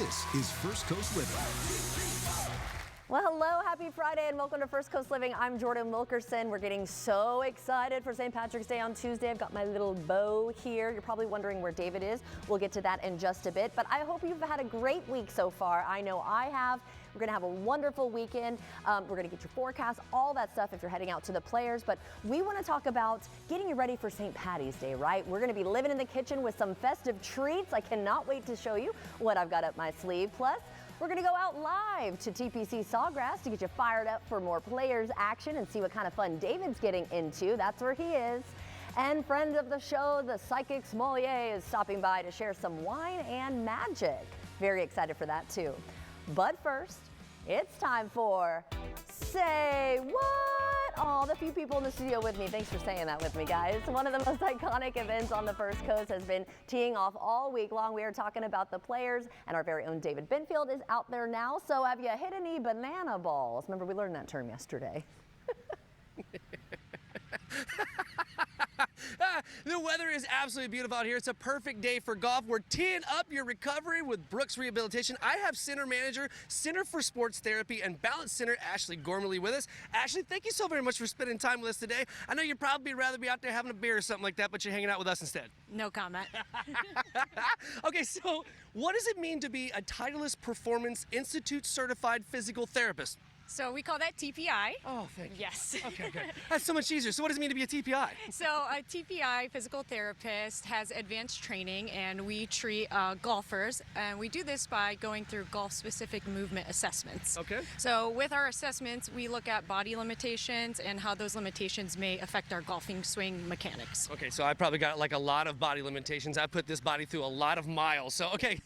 This is First Coast Living. Well, hello, happy Friday, and welcome to First Coast Living. I'm Jordan Wilkerson. We're getting so excited for St. Patrick's Day on Tuesday. I've got my little bow here. You're probably wondering where David is. We'll get to that in just a bit, but I hope you've had a great week so far. I know I have. We're going to have a wonderful weekend. We're going to get your forecast, all that stuff if you're heading out to the players, but we want to talk about getting you ready for St. Patty's Day, right? We're going to be living in the kitchen with some festive treats. I cannot wait to show you what I've got up my sleeve. Plus, we're going to go out live to TPC Sawgrass to get you fired up for more players action and see what kind of fun David's getting into. That's where he is. And friend of the show, the Psychic Sommelier, is stopping by to share some wine and magic. Very excited for that too. But first, it's time for Say What? Oh, the few people in the studio with me, thanks for saying that with me, guys. One of the most iconic events on the First Coast has been teeing off all week long. We are talking about the players, and our very own David Benfield is out there now. So have you hit any banana balls? Remember, we learned that term yesterday. The weather is absolutely beautiful out here. It's a perfect day for golf. We're teeing up your recovery with Brooks Rehabilitation. I have Center Manager, Center for Sports Therapy, and Balance Center, Ashley Gormley, with us. Ashley, thank you so very much for spending time with us today. I know you'd probably rather be out there having a beer or something like that, but you're hanging out with us instead. No comment. Okay, so what does it mean to be a Titleist Performance Institute certified physical therapist? So we call that TPI. Oh, thank you. Yes. Okay, good. That's so much easier. So what does it mean to be a TPI? So a TPI physical therapist has advanced training, and we treat golfers, and we do this by going through golf-specific movement assessments. Okay. So with our assessments, we look at body limitations and how those limitations may affect our golfing swing mechanics. Okay, so I probably got like a lot of body limitations. I put this body through a lot of miles. So, okay,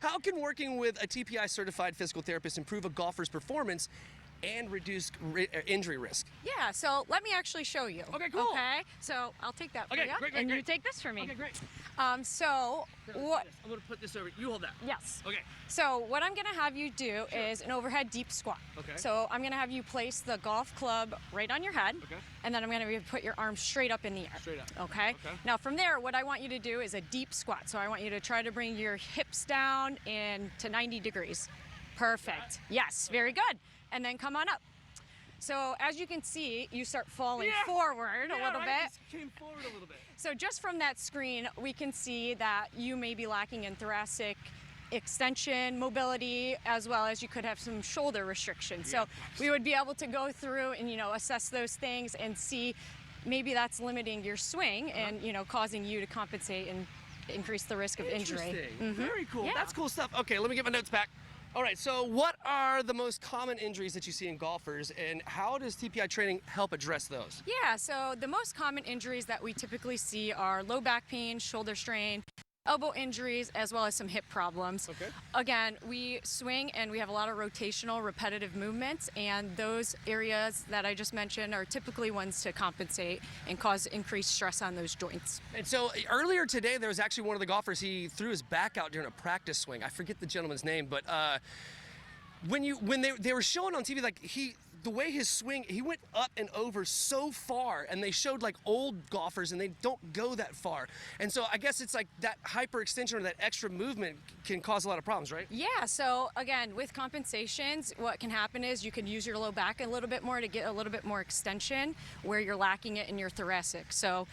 how can working with a TPI certified physical therapist improve a golfer's performance and reduce injury risk? Yeah, so let me actually show you. Okay, cool. Okay, so I'll take that for Okay, you, great, and you great. take this for me. Okay, great. So what? I'm gonna put this over. You hold that. Yes. Okay. So what I'm gonna have you do is an overhead deep squat. Okay. So I'm gonna have you place the golf club right on your head. Okay. And then I'm gonna have you put your arms straight up in the air. Straight up. Okay? Okay. Now from there, what I want you to do is a deep squat. So I want you to try to bring your hips down in to 90 degrees. Perfect. Yes, very good. And then come on up. So as you can see, you start falling forward a little bit. Just came forward a little bit. So just from that screen, we can see that you may be lacking in thoracic extension, mobility, as well as you could have some shoulder restrictions. So we would be able to go through and, assess those things and see maybe that's limiting your swing and, causing you to compensate and increase the risk of injury. Interesting. Very cool. Yeah. That's cool stuff. Okay, let me get my notes back. All right, so what are the most common injuries that you see in golfers, and how does TPI training help address those? Yeah, so the most common injuries that we typically see are low back pain, shoulder strain, elbow injuries, as well as some hip problems. Okay. Again, we swing and we have a lot of rotational, repetitive movements, and those areas that I just mentioned are typically ones to compensate and cause increased stress on those joints. And so earlier today, there was actually one of the golfers, he threw his back out during a practice swing. I forget the gentleman's name, but when they were showing on TV, like the way his swing, he went up and over so far, and they showed like old golfers and they don't go that far. And so I guess it's like that hyperextension or that extra movement can cause a lot of problems, right? Yeah, so again, with compensations, what can happen is you can use your low back a little bit more to get a little bit more extension where you're lacking it in your thoracic. So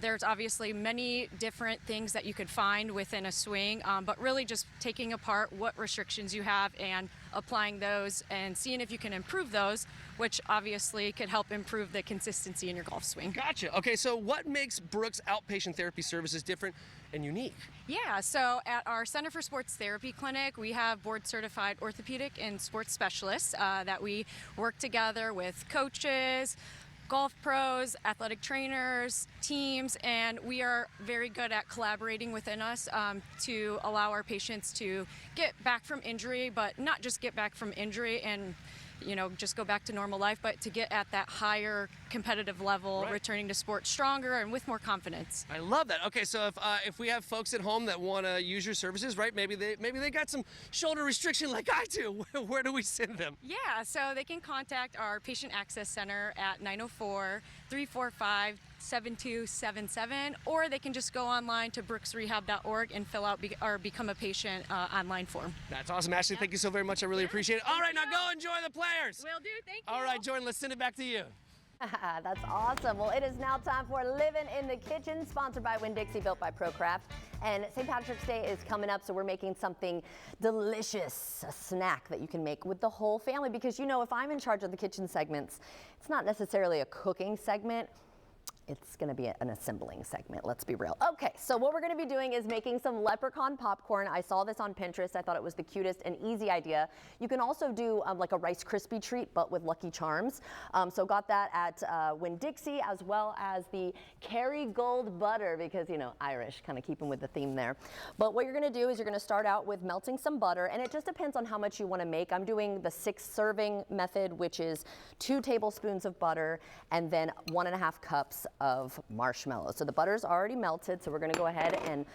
there's obviously many different things that you could find within a swing, but really just taking apart what restrictions you have and applying those and seeing if you can improve those, which obviously could help improve the consistency in your golf swing. Gotcha. Okay, so what makes Brooks Outpatient Therapy Services different and unique? Yeah, so at our Center for Sports Therapy Clinic, we have board-certified orthopedic and sports specialists that we work together with coaches, golf pros, athletic trainers, teams, and we are very good at collaborating within us to allow our patients to get back from injury, but not just get back from injury and just go back to normal life, but to get at that higher competitive level, returning to sport stronger and with more confidence. I love that. Okay, so if we have folks at home that want to use your services, right? Maybe they got some shoulder restriction like I do. Where do we send them? Yeah, so they can contact our Patient Access Center at 345-7277, or they can just go online to brooksrehab.org and fill out or become a patient online form. That's awesome, Ashley. Thank you so very much. I really appreciate it. All right, now go enjoy the players. Will do. Thank you. All right, Jordan, let's send it back to you. That's awesome. Well, it is now time for Living in the Kitchen, sponsored by Winn-Dixie, built by ProCraft. And St. Patrick's Day is coming up, so we're making something delicious, a snack that you can make with the whole family. Because, you know, if I'm in charge of the kitchen segments, it's not necessarily a cooking segment. It's going to be an assembling segment, let's be real. Okay, so what we're going to be doing is making some leprechaun popcorn. I saw this on Pinterest. I thought it was the cutest and easy idea. You can also do like a Rice Krispie treat, but with Lucky Charms. So got that at Winn-Dixie, as well as the Kerrygold butter, because, you know, Irish, kind of keeping with the theme there. But what you're going to do is you're going to start out with melting some butter, and it just depends on how much you want to make. I'm doing the 6-serving method, which is 2 tablespoons of butter and then 1.5 cups of marshmallows. So the butter's already melted, so we're going to go ahead and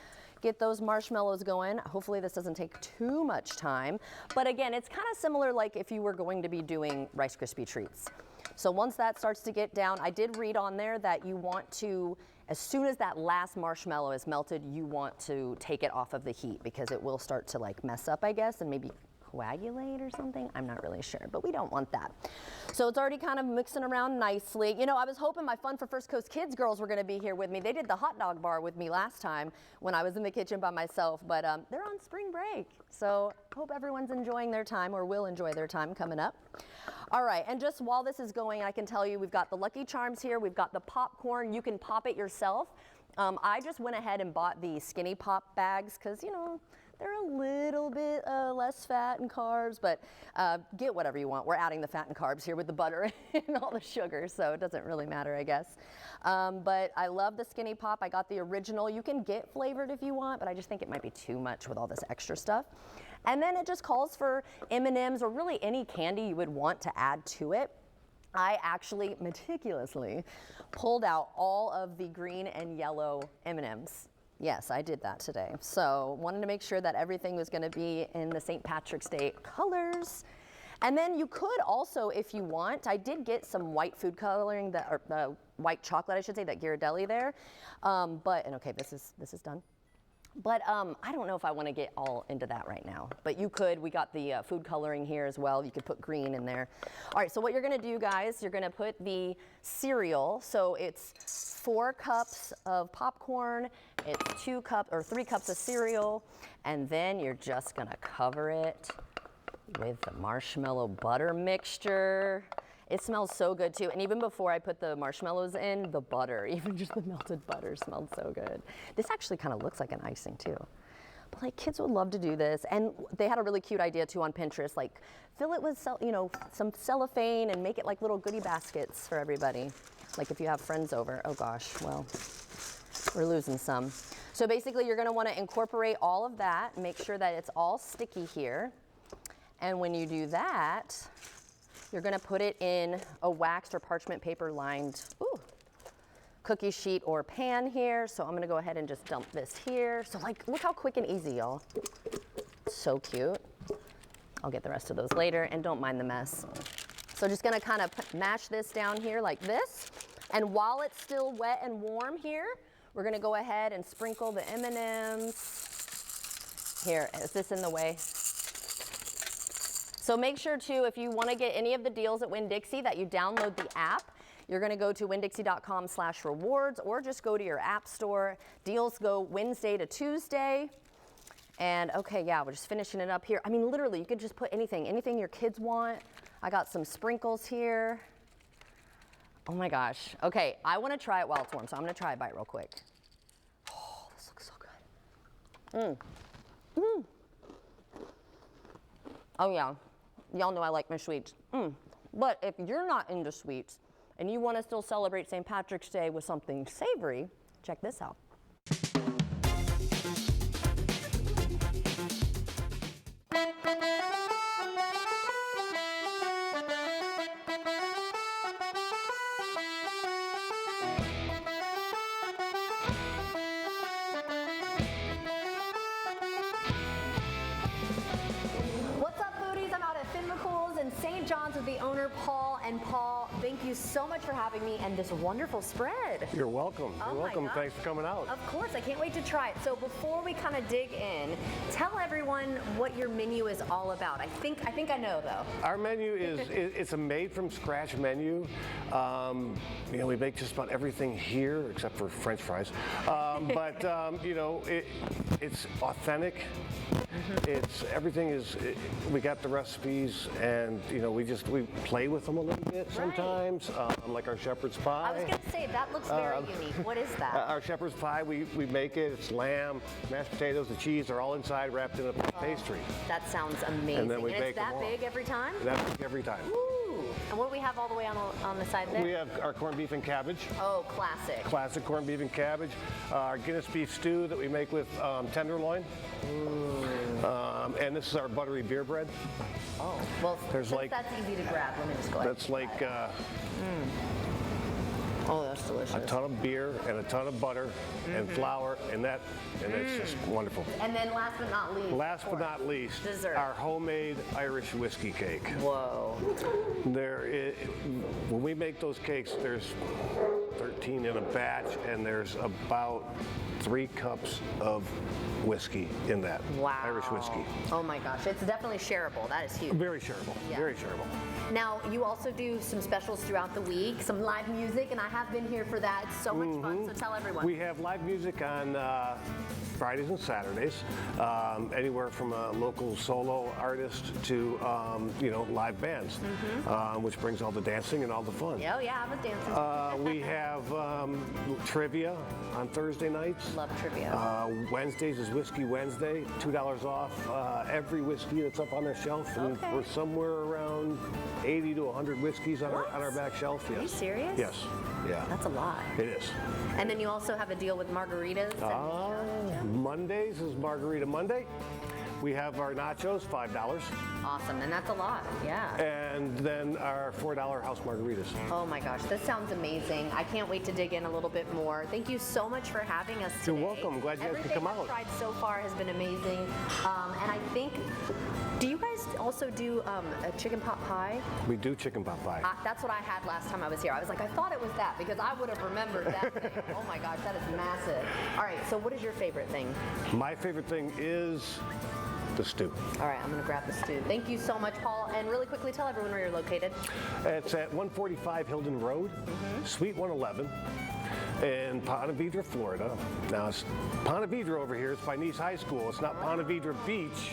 get those marshmallows going. Hopefully this doesn't take too much time. But again, it's kind of similar like if you were going to be doing Rice Krispie treats. So once that starts to get down, I did read on there that you want to, as soon as that last marshmallow is melted, you want to take it off of the heat, because it will start to like mess up, I guess, and maybe coagulate or something. I'm not really sure, but we don't want that. So it's already kind of mixing around nicely. You know, I was hoping my Fun for First Coast Kids girls were going to be here with me. They did the hot dog bar with me last time when I was in the kitchen by myself, but they're on spring break. So hope everyone's enjoying their time, or will enjoy their time coming up. All right, and just while this is going, I can tell you we've got the Lucky Charms here. We've got the popcorn. You can pop it yourself. I just went ahead and bought the Skinny Pop bags because, you know, they're a little bit less fat and carbs, but get whatever you want. We're adding the fat and carbs here with the butter and all the sugar, so it doesn't really matter, I guess. But I love the Skinny Pop. I got the original. You can get flavored if you want, but I just think it might be too much with all this extra stuff. And then it just calls for M&Ms or really any candy you would want to add to it. I actually meticulously pulled out all of the green and yellow M&Ms. Yes, I did that today. So wanted to make sure that everything was going to be in the St. Patrick's Day colors. And then you could also, if you want, I did get some white food coloring, or white chocolate, I should say, that Ghirardelli there. And okay, this is done. But I don't know if I want to get all into that right now. But you could. We got the food coloring here as well. You could put green in there. All right, so what you're going to do, guys, you're going to put the cereal. So it's 4 cups of popcorn. It's 3 cups of cereal. And then you're just going to cover it with the marshmallow butter mixture. It smells so good too. And even before I put the marshmallows in, the butter, even just the melted butter smelled so good. This actually kind of looks like an icing too. But like, kids would love to do this. And they had a really cute idea too on Pinterest, like fill it with some cellophane and make it like little goodie baskets for everybody. Like if you have friends over. Oh gosh, well, we're losing some. So basically you're gonna wanna incorporate all of that, make sure that it's all sticky here. And when you do that, you're gonna put it in a waxed or parchment paper lined cookie sheet or pan here. So I'm gonna go ahead and just dump this here. So like, look how quick and easy, y'all. So cute. I'll get the rest of those later, and don't mind the mess. So just gonna kind of mash this down here like this. And while it's still wet and warm here, we're gonna go ahead and sprinkle the M&Ms. Here, is this in the way? So make sure too, if you want to get any of the deals at Winn-Dixie, that you download the app. You're going to go to windixie.com/rewards, or just go to your app store. Deals go Wednesday to Tuesday. And okay, yeah, we're just finishing it up here. I mean, literally, you could just put anything your kids want. I got some sprinkles here. Oh my gosh. Okay, I want to try it while it's warm, so I'm going to try a bite real quick. Oh, this looks so good. Oh yeah. Y'all know I like my sweets. But if you're not into sweets and you want to still celebrate St. Patrick's Day with something savory, check this out. Mr. Paul. And Paul, thank you so much for having me and this wonderful spread. You're welcome. Oh You're my welcome. gosh. Thanks for coming out. Of course, I can't wait to try it. So before we kind of dig in, tell everyone what your menu is all about. I think I know though. Our menu is it's a made from scratch menu. We make just about everything here except for French fries. It's authentic. It's everything is. We got the recipes, and we play with them a little bit sometimes. Like our shepherd's pie. I was going to say that looks very unique. What is that? Our shepherd's pie, we make it. It's lamb, mashed potatoes, the cheese are all inside, wrapped in a pastry. That sounds amazing. And then we it's bake that them all. big every time? That's every time. Ooh. And what do we have all the way on the side there? We have our corned beef and cabbage. Oh, classic. Classic corned beef and cabbage. Our Guinness beef stew that we make with tenderloin. And this is our buttery beer bread. Oh, well, There's since that's easy to grab, let me just go ahead. That's like Oh, that's delicious. a ton of beer and a ton of butter and flour, and it's just wonderful. And then last but not least. Last but not least, dessert. our homemade Irish whiskey cake. Whoa. When we make those cakes, there's 13 in a batch, and there's about 3 cups of whiskey in that. Wow. Irish whiskey. Oh my gosh, it's definitely shareable. That is huge. Very shareable. Yeah. Very shareable. Now, you also do some specials throughout the week, some live music, and I have been here for that. It's so much fun, so tell everyone. We have live music on Fridays and Saturdays, anywhere from a local solo artist to live bands, which brings all the dancing and all the fun. Oh yeah, I was dancing. We have trivia on Thursday nights. Love trivia. Wednesdays is Whiskey Wednesday, $2 off every whiskey that's up on their shelf, and Okay. we're somewhere around 80 to 100 whiskeys on our back shelf. Yes. Are you serious? Yes. Yeah. That's a lot. It is. And then you also have a deal with margaritas. Mondays is Margarita Monday. We have our nachos, $5. Awesome, and that's a lot. Yeah. And then our $4 house margaritas. Oh my gosh, this sounds amazing. I can't wait to dig in a little bit more. Thank you so much for having us today. You're welcome. Glad you guys could come Everything out. I've tried so far has been amazing. And I think, do you guys also do a chicken pot pie? We do chicken pot pie. That's what I had last time I was here. I was like, I thought it was that because I would have remembered that thing. Oh my gosh, that is massive. All right, so what is your favorite thing? My favorite thing is the stew. All right, I'm gonna grab the stew. Thank you so much, Paul. And really quickly, tell everyone where you're located. It's at 145 Hilden Road, Suite 111. In Ponte Vedra, Florida. Now, it's Ponte Vedra over here. It's by Nice High School. It's not Ponte Vedra Beach,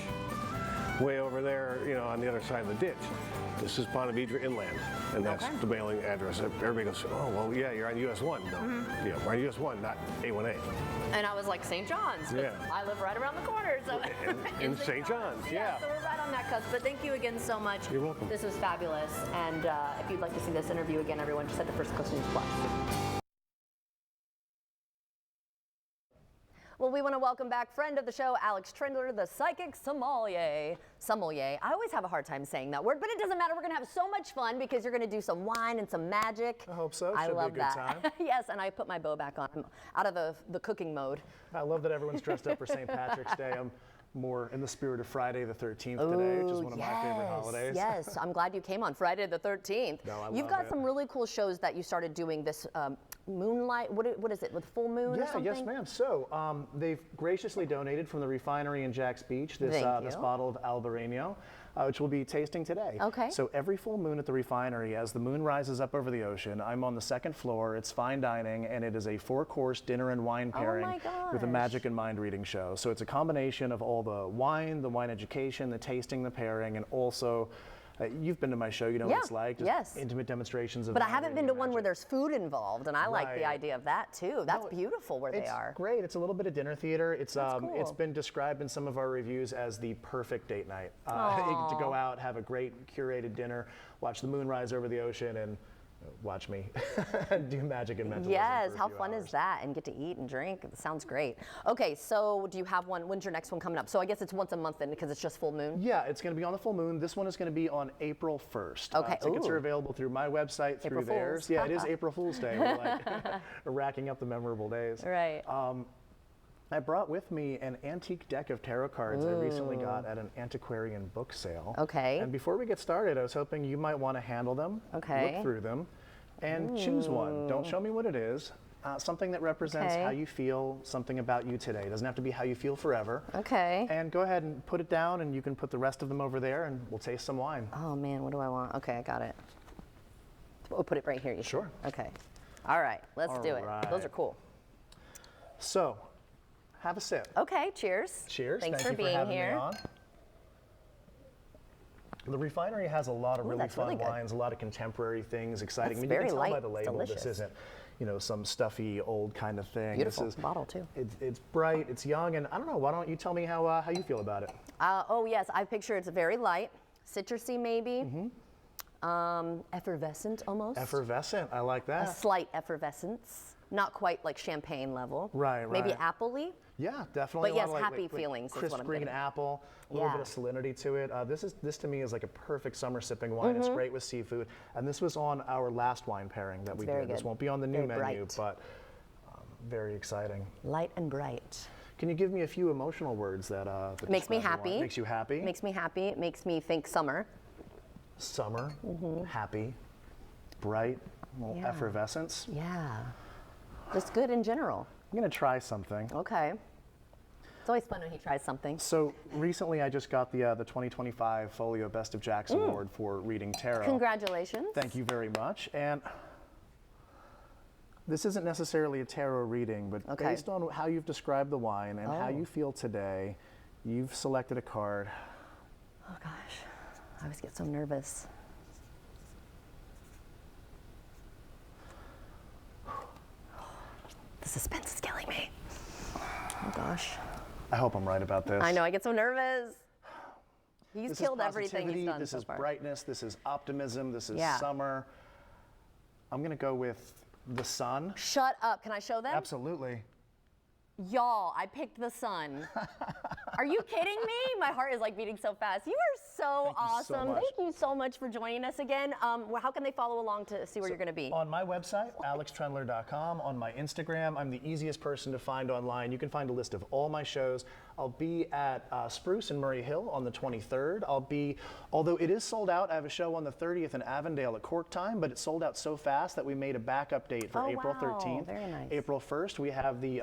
way over there, on the other side of the ditch. This is Ponte Vedra Inland, and that's the mailing address. Everybody goes, oh, well, yeah, you're on US 1. No, yeah, we're on US 1, not A1A. And I was like, St. John's. 'Cause Yeah. I live right around the corner. So In St. John's, yeah. So we're right on that cusp. But thank you again so much. You're welcome. This was fabulous. And if you'd like to see this interview again, everyone, just head to First Coast News Plus. Well, we want to welcome back friend of the show, Alex Trindler, the psychic sommelier. Sommelier. I always have a hard time saying that word, but it doesn't matter. We're going to have so much fun because you're going to do some wine and some magic. I hope so. I Should love be a good that. time. Yes, and I put my bow back on. I'm out of the cooking mode. I love that everyone's dressed up for St. Patrick's Day. I'm more in the spirit of Friday the 13th today, which is one of my favorite holidays. Yes, I'm glad you came on Friday the 13th. No, I You've love got it. some really cool shows that you started doing this moonlight. What is it, with full moon or Yeah, something? yes, ma'am. So they've graciously donated from the refinery in Jack's Beach this Thank this you. bottle of Albarino, which we'll be tasting today. Okay. So every full moon at the refinery, as the moon rises up over the ocean, I'm on the second floor. It's fine dining, and it is a 4-course dinner and wine pairing my with a gosh. magic and mind reading show. So it's a combination of all the wine education, the tasting, the pairing, and also. You've been to my show, you know Yeah, what it's like. Just yes. intimate demonstrations of But I mind haven't been reading to and one where magic. there's food involved, and I like the Right. idea of that too. That's No, beautiful where they It's are. great. It's a little bit of dinner theater. It's That's it's cool. been described in some of our reviews as the perfect date night. Aw. To go out, have a great curated dinner, watch the moon rise over the ocean, and watch me do magic and mentalism. Yes, for a how few fun hours. is that? And get to eat and drink. It sounds great. Okay, so do you have one? When's your next one coming up? So I guess it's once a month then because it's just full moon. Yeah, it's going to be on the full moon. This one is going to be on April 1st. Okay, Tickets ooh. are available through my website, through April theirs. Fools. Yeah, it is April Fool's Day. We're like we're racking up the memorable days. Right. I brought with me an antique deck of tarot cards I recently got at an antiquarian book sale. Okay. And before we get started, I was hoping you might want to handle them, Okay. look through them, and choose one. Don't show me what it is. Something that represents Okay. how you feel, something about you today. It doesn't have to be how you feel forever. Okay. And go ahead and put it down, and you can put the rest of them over there, and we'll taste some wine. Oh man, what do I want? Okay, I got it. Oh, put it right here. You said. Sure. Okay. All right, let's do it. All Those are right. cool. So, have a sip. Okay, cheers. Cheers. Thanks Thank for you being having here. me on. The refinery has a lot of really that's fun really good. wines, a lot of contemporary things, exciting. That's You very can tell light. by the It's label delicious. this isn't, some stuffy old kind of thing. Beautiful This is, bottle, too. It's bright, it's young, and I don't know. Why don't you tell me how you feel about it? Oh yes, I picture it's very light, citrusy maybe, effervescent almost. Effervescent. I like A that. slight effervescence, not quite like champagne level. Right, Maybe right. appley. Yeah, definitely. But a lot yes, of, like, happy like feelings is Crisp what I'm green getting. apple, a little bit Yeah. of salinity to it. This to me is like a perfect summer sipping wine. It's great with seafood, and this was on our last wine pairing that we very did. This good. won't be on the new Very menu, bright. but very exciting. Light and bright. Can you give me a few emotional words that Makes me describe the wine? happy. Makes you happy? Makes me happy. It makes me think summer. Summer, happy, bright, a little Yeah. effervescence. Yeah. Just good in general. I'm gonna try something. Okay. It's always fun when he tries something. So recently, I just got the 2025 Folio Best of Jacks Award for reading tarot. Congratulations. Thank you very much. And this isn't necessarily a tarot reading, but Okay. based on how you've described the wine and how Oh. you feel today, you've selected a card. Oh gosh, I always get so nervous. The suspense is killing me. Oh gosh. I hope I'm right about this. I know, I get so nervous. He's This killed is everything he's positivity, done this so is far. brightness, this is optimism, this is Yeah. summer. I'm gonna go with the sun. Shut up, can I show them? Absolutely. Y'all, I picked the sun. Are you kidding me? My heart is like beating so fast. You are so Thank you so awesome. much. Thank you so much for joining us again. How can they follow along to see where you're going to be? On my website, alextrendler.com, on my Instagram, I'm the easiest person to find online. You can find a list of all my shows. I'll be at Spruce in Murray Hill on the 23rd. Although it is sold out, I have a show on the 30th in Avondale at Cork Time, but it sold out so fast that we made a backup date for Oh, April wow. 13th. Very nice. April 1st, we have the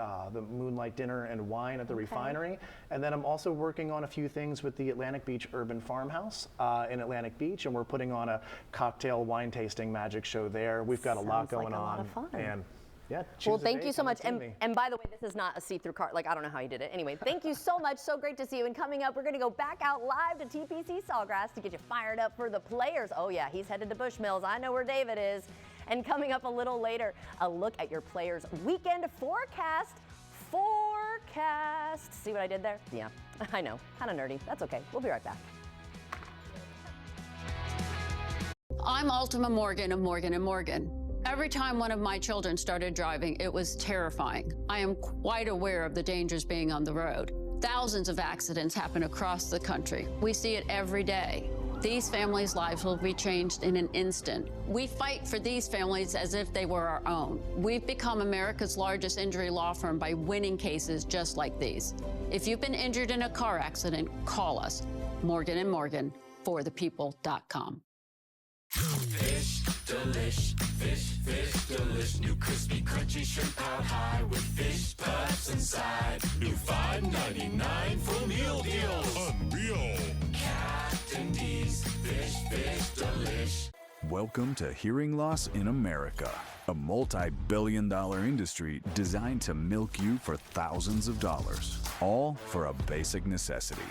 Moonlight Dinner and Wine at the Refinery. And then I'm also working on a few things with the Atlantic Beach Urban Farmhouse in Atlantic Beach, and we're putting on a cocktail wine tasting magic show there. We've got a lot Sounds like going a lot on. of fun. And yeah, Well, choose a thank date, you so come much. see me. And by the way, this is not a see-through card. Like, I don't know how you did it. Anyway, thank you so much. So great to see you. And coming up, we're going to go back out live to TPC Sawgrass to get you fired up for the players. Oh, yeah, he's headed to Bushmills. I know where David is. And coming up a little later, a look at your players' weekend forecast. See what I did there? Yeah, I know. Kind of nerdy. That's okay. We'll be right back. I'm Ultima Morgan of Morgan & Morgan. Every time one of my children started driving, it was terrifying. I am quite aware of the dangers being on the road. Thousands of accidents happen across the country. We see it every day. These families' lives will be changed in an instant. We fight for these families as if they were our own. We've become America's largest injury law firm by winning cases just like these. If you've been injured in a car accident, call us. Morgan & Morgan, forthepeople.com. Fish delish, fish delish. New crispy, crunchy shrimp out high with fish puffs inside. New $5.99 full meal deals. Unreal. Captain D's fish delish. Welcome to Hearing Loss in America, a multi-billion-dollar industry designed to milk you for thousands of dollars, all for a basic necessity.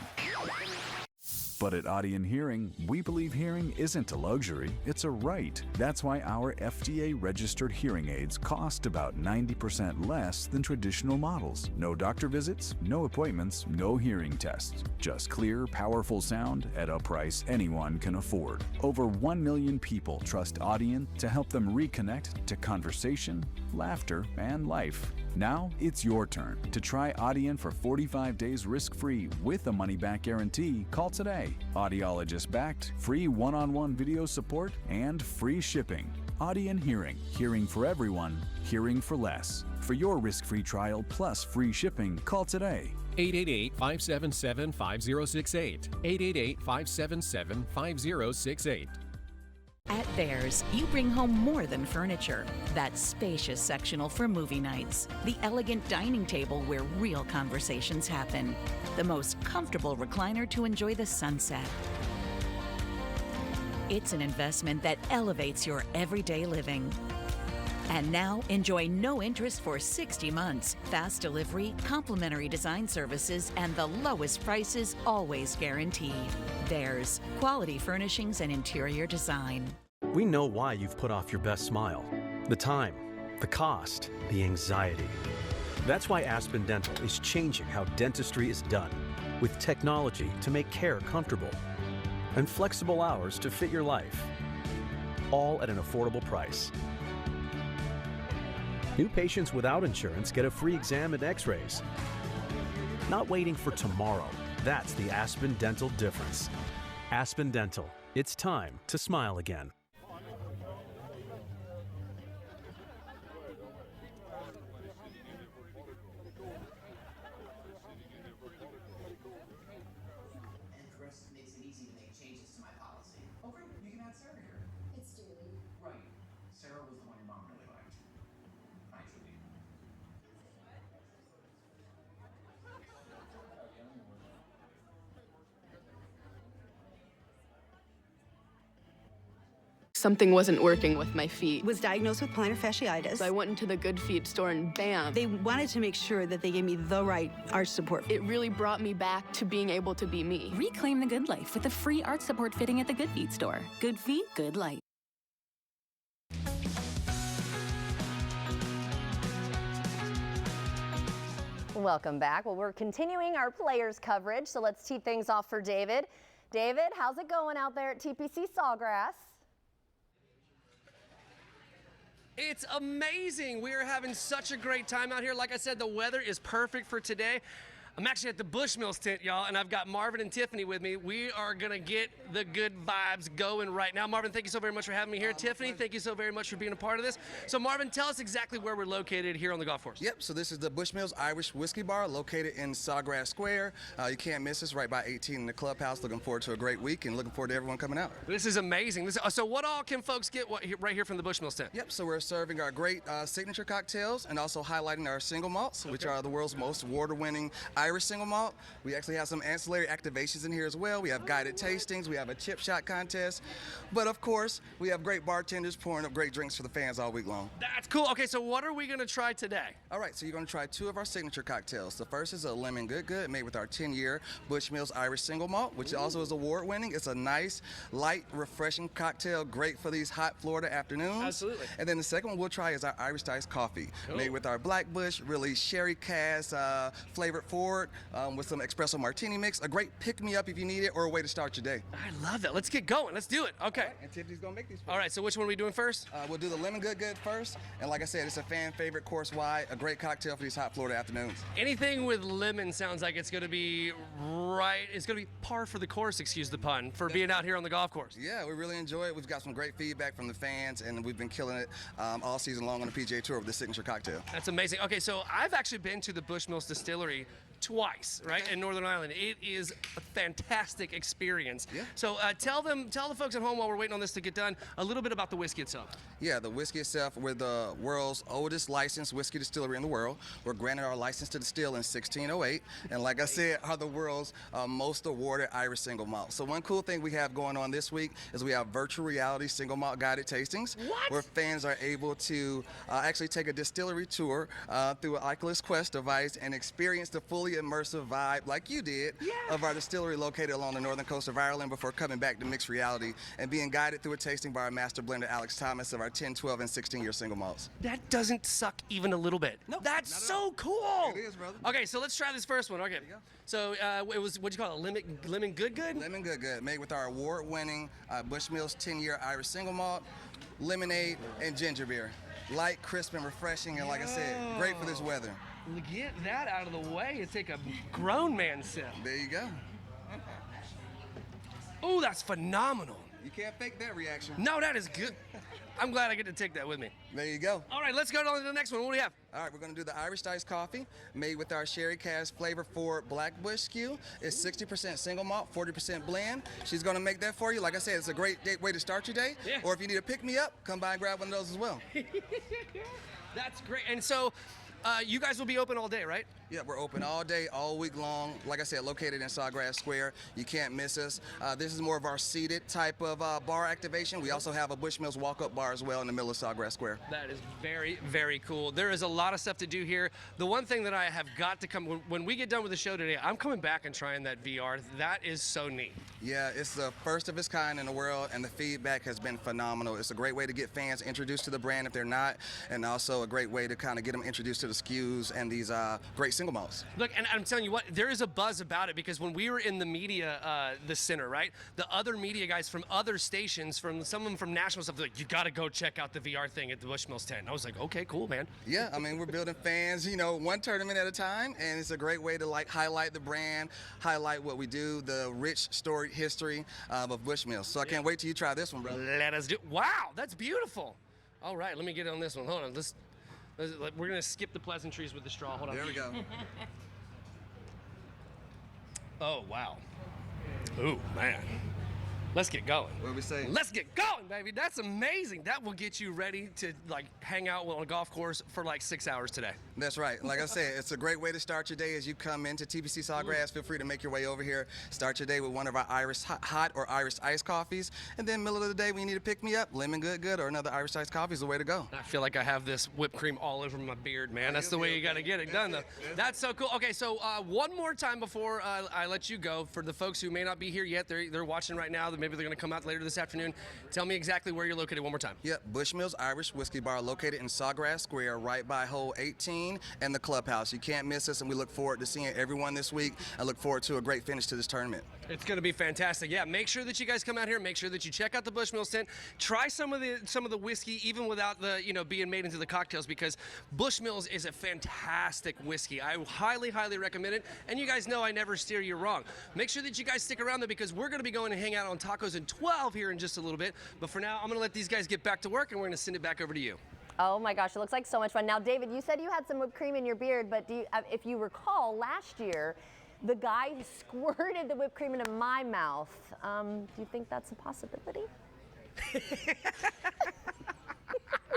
But at Audien Hearing, we believe hearing isn't a luxury, it's a right. That's why our FDA-registered hearing aids cost about 90% less than traditional models. No doctor visits, no appointments, no hearing tests. Just clear, powerful sound at a price anyone can afford. Over 1 million people trust Audien to help them reconnect to conversation, laughter, and life. Now it's your turn to try Audien for 45 days risk-free with a money-back guarantee. Call today. Audiologist-backed, free one-on-one video support, and free shipping. Audien Hearing. Hearing for everyone, hearing for less. For your risk-free trial plus free shipping, call today. 888-577-5068. 888-577-5068. At Bears, you bring home more than furniture. That spacious sectional for movie nights. The elegant dining table where real conversations happen. The most comfortable recliner to enjoy the sunset. It's an investment that elevates your everyday living. And now, enjoy no interest for 60 months. Fast delivery, complimentary design services, and the lowest prices always guaranteed. Bears, quality furnishings and interior design. We know why you've put off your best smile. The time, the cost, the anxiety. That's why Aspen Dental is changing how dentistry is done, with technology to make care comfortable and flexible hours to fit your life, all at an affordable price. New patients without insurance get a free exam and x-rays. Not waiting for tomorrow. That's the Aspen Dental difference. Aspen Dental. It's time to smile again. Something wasn't working with my feet. Was diagnosed with plantar fasciitis. So I went into the Good Feet store and bam. They wanted to make sure that they gave me the right arch support. It really brought me back to being able to be me. Reclaim the good life with a free arch support fitting at the Good Feet store. Good feet, good life. Welcome back. Well, we're continuing our players coverage, so let's tee things off for David. David, how's it going out there at TPC Sawgrass? It's amazing. We are having such a great time out here. Like I said, the weather is perfect for today. I'm actually at the Bushmills tent, y'all, and I've got Marvin and Tiffany with me. We are going to get the good vibes going right now. Marvin, thank you so very much for having me here. Tiffany, thank you so very much for being a part of this. So, Marvin, tell us exactly where we're located here on the golf course. Yep, so this is the Bushmills Irish Whiskey Bar located in Sawgrass Square. You can't miss us right by 18 in the clubhouse. Looking forward to a great week and looking forward to everyone coming out. This is amazing. So what all can folks get right here from the Bushmills tent? Yep, so we're serving our great signature cocktails and also highlighting our single malts, which are the world's most award-winning Irish single malt. We actually have some ancillary activations in here as well. We have guided tastings, we have a chip shot contest, but of course, we have great bartenders pouring up great drinks for the fans all week long. That's cool. Okay, so what are we gonna try today? All right, so you're gonna try two of our signature cocktails. The first is a Lemon Good Good made with our 10-year Bushmills Irish Single Malt, which also is award-winning. It's a nice, light, refreshing cocktail, great for these hot Florida afternoons. Absolutely. And then the second one we'll try is our Irish Iced Coffee, made with our Black Bush, really sherry cask, flavored forward, with some espresso martini mix. A great pick-me-up if you need it, or a way to start your day. I love that. Let's get going. Let's do it. Okay. Right, and Tiffany's gonna make these. All right, so which one are we doing first? We'll do the Lemon Good Good first. And like I said, it's a fan favorite course-wide, a great cocktail for these hot Florida afternoons. Anything with lemon sounds like it's gonna be it's gonna be par for the course, excuse the pun, for being out here on the golf course. Yeah, we really enjoy it. We've got some great feedback from the fans, and we've been killing it all season long on the PGA Tour with this signature cocktail. That's amazing. Okay, so I've actually been to the Bushmills Distillery twice, right, in Northern Ireland. It is a fantastic experience. Yeah. So tell the folks at home while we're waiting on this to get done a little bit about the whiskey itself. Yeah, the whiskey itself, we're the world's oldest licensed whiskey distillery in the world. We're granted our license to distill in 1608, and like I said, are the world's most awarded Irish single malt. So one cool thing we have going on this week is we have virtual reality single malt guided tastings, where fans are able to actually take a distillery tour through an Oculus Quest device and experience the fully immersive vibe, like you did, of our distillery located along the northern coast of Ireland before coming back to mixed reality and being guided through a tasting by our master blender Alex Thomas of our 10, 12, and 16-year single malts. That doesn't suck even a little bit. Nope, that's so cool. It is, brother. Okay, so let's try this first one. Okay. So it was, what'd you call it, Lemon Good Good? Lemon Good Good, made with our award-winning Bushmills 10-year Irish single malt, lemonade, and ginger beer. Light, crisp, and refreshing, and like I said, great for this weather. Get that out of the way and take a grown man sip. There you go. Oh, that's phenomenal. You can't fake that reaction. No, that is good. I'm glad I get to take that with me. There you go. All right, let's go on to the next one. What do we have? All right, we're going to do the Irish Iced Coffee made with our Sherry Cask flavor for Blackbush SKU. It's 60% single malt, 40% blend. She's going to make that for you. Like I said, it's a great way to start your day. Yeah. Or if you need to pick me up, come by and grab one of those as well. That's great. And so you guys will be open all day, right? Yeah, we're open all day, all week long. Like I said, located in Sawgrass Square. You can't miss us. This is more of our seated type of bar activation. We also have a Bushmills walk-up bar as well in the middle of Sawgrass Square. That is very, very cool. There is a lot of stuff to do here. The one thing that I have got to come, when we get done with the show today, I'm coming back and trying that VR. That is so neat. Yeah, it's the first of its kind in the world, and the feedback has been phenomenal. It's a great way to get fans introduced to the brand if they're not, and also a great way to kind of get them introduced to the SKUs and these great single malts. Look, and I'm telling you what, there is a buzz about it because when we were in the media, the center, right? The other media guys from other stations, from some of them from national stuff, they're like, you got to go check out the VR thing at the Bushmills tent. I was like, okay, cool, man. Yeah, I mean, we're building fans, one tournament at a time, and it's a great way to highlight the brand, highlight what we do, the rich storied history of Bushmills. So I can't wait till you try this one, brother. Let us do. Wow, that's beautiful. All right, let me get on this one. Hold on, we're gonna skip the pleasantries with the straw. Hold on. There we go. Oh, wow. Ooh, man. Let's get going. What do we say? Let's get going, baby. That's amazing. That will get you ready to hang out on a golf course for 6 hours today. That's right. Like I said, it's a great way to start your day as you come into TPC Sawgrass. Feel free to make your way over here. Start your day with one of our Irish hot or Irish iced coffees. And then middle of the day when you need to pick me up, Lemon Good or another Irish iced coffee is the way to go. I feel like I have this whipped cream all over my beard, man. That's the way you got to get it done, though. That's so cool. Okay, so one more time before I let you go, for the folks who may not be here yet, they're watching right now, maybe they're going to come out later this afternoon. Tell me exactly where you're located one more time. Yep, Bushmills Irish Whiskey Bar, located in Sawgrass Square, right by hole 18 and the clubhouse. You can't miss us, and we look forward to seeing everyone this week. I look forward to a great finish to this tournament. It's going to be fantastic. Yeah, make sure that you guys come out here. Make sure that you check out the Bushmills tent. Try some of the whiskey, even without the being made into the cocktails, because Bushmills is a fantastic whiskey. I highly, highly recommend it. And you guys know I never steer you wrong. Make sure that you guys stick around though, because we're going to be going and hang out on Tacos in 12 here in just a little bit. But for now, I'm going to let these guys get back to work, and we're going to send it back over to you. Oh my gosh, it looks like so much fun. Now, David, you said you had some whipped cream in your beard, but if you recall, last year, the guy squirted the whipped cream into my mouth. Do you think that's a possibility?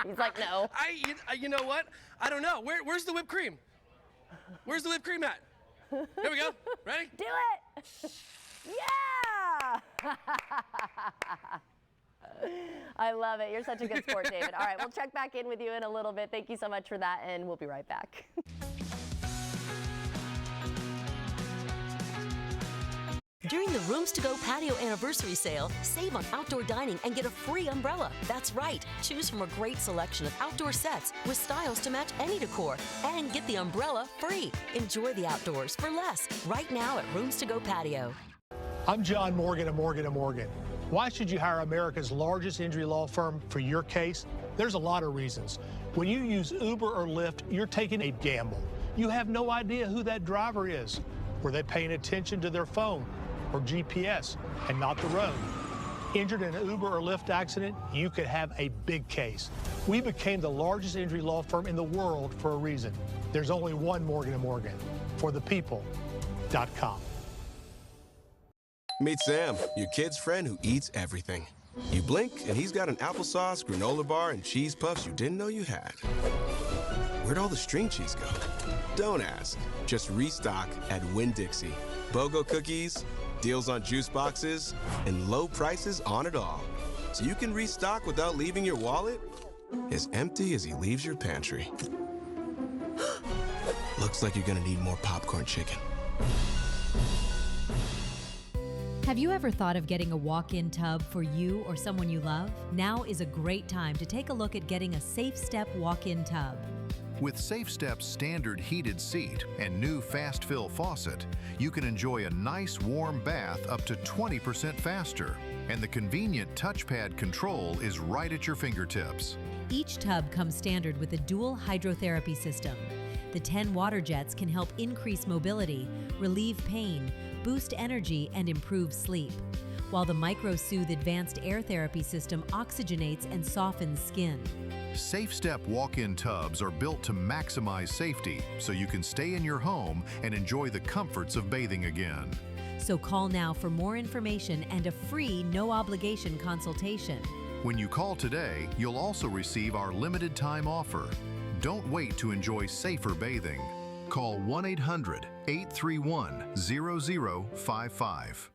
He's like, no. You know what? I don't know. Where's the whipped cream? Where's the whipped cream at? Here we go. Ready? Do it. Yeah. I love it. You're such a good sport, David. All right, we'll check back in with you in a little bit. Thank you so much for that, and we'll be right back. During the Rooms to Go Patio Anniversary Sale, save on outdoor dining and get a free umbrella. That's right. Choose from a great selection of outdoor sets with styles to match any decor and get the umbrella free. Enjoy the outdoors for less right now at Rooms to Go Patio. I'm John Morgan of Morgan & Morgan. Why should you hire America's largest injury law firm for your case? There's a lot of reasons. When you use Uber or Lyft, you're taking a gamble. You have no idea who that driver is. Were they paying attention to their phone or GPS and not the road? Injured in an Uber or Lyft accident, you could have a big case. We became the largest injury law firm in the world for a reason. There's only one Morgan & Morgan. ForThePeople.com. Meet Sam, your kid's friend who eats everything. You blink, and he's got an applesauce, granola bar, and cheese puffs you didn't know you had. Where'd all the string cheese go? Don't ask. Just restock at Winn-Dixie. BOGO cookies, deals on juice boxes, and low prices on it all. So you can restock without leaving your wallet as empty as he leaves your pantry. Looks like you're gonna need more popcorn chicken. Have you ever thought of getting a walk-in tub for you or someone you love? Now is a great time to take a look at getting a Safe Step walk-in tub. With Safe Step's standard heated seat and new fast fill faucet, you can enjoy a nice warm bath up to 20% faster. And the convenient touchpad control is right at your fingertips. Each tub comes standard with a dual hydrotherapy system. The 10 water jets can help increase mobility, relieve pain, boost energy, and improve sleep. while the MicroSoothe Advanced Air Therapy System oxygenates and softens skin. SafeStep walk-in tubs are built to maximize safety so you can stay in your home and enjoy the comforts of bathing again. So call now for more information and a free no-obligation consultation. When you call today, you'll also receive our limited time offer. Don't wait to enjoy safer bathing. Call 1-800-831-0055.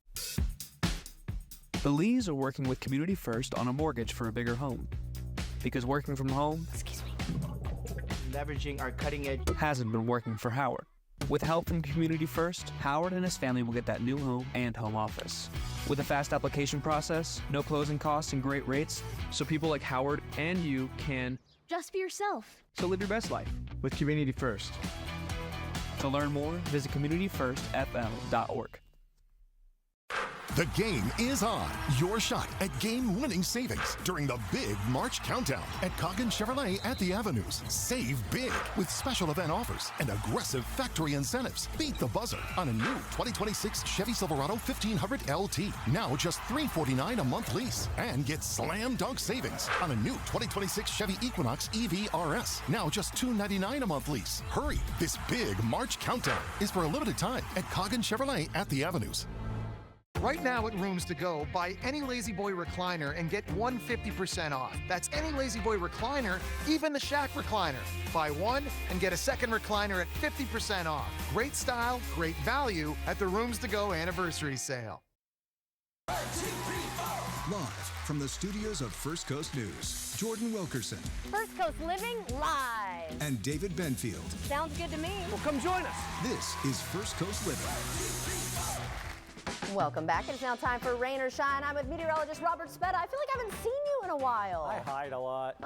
The Lees are working with Community First on a mortgage for a bigger home. Because working from home, leveraging our cutting edge, hasn't been working for Howard. With help from Community First, Howard and his family will get that new home and home office. With a fast application process, no closing costs, and great rates, so people like Howard and you can just be yourself. So live your best life with Community First. To learn more, visit communityfirstfl.org. The game is on. Your shot at game-winning savings during the big March countdown at Coggin Chevrolet at the Avenues. Save big with special event offers and aggressive factory incentives. Beat the buzzer on a new 2026 Chevy Silverado 1500 LT. Now just $349 a month lease. And get slam dunk savings on a new 2026 Chevy Equinox EV RS. Now just $299 a month lease. Hurry. This big March countdown is for a limited time at Coggin Chevrolet at the Avenues. Right now at Rooms To Go, buy any Lazy Boy recliner and get 150% off. That's any Lazy Boy recliner, even the Shack recliner. Buy one and get a second recliner at 50% off. Great style, great value at the Rooms To Go anniversary sale. Live from the studios of First Coast News, Jordan Wilkerson First Coast Living live. and David Benfield. Sounds good to me. Well, come join us. This is First Coast Living. Welcome back. It's now time for Rain or Shine. I'm with meteorologist Robert Spetta. I feel like I haven't seen you in a while. I hide a lot.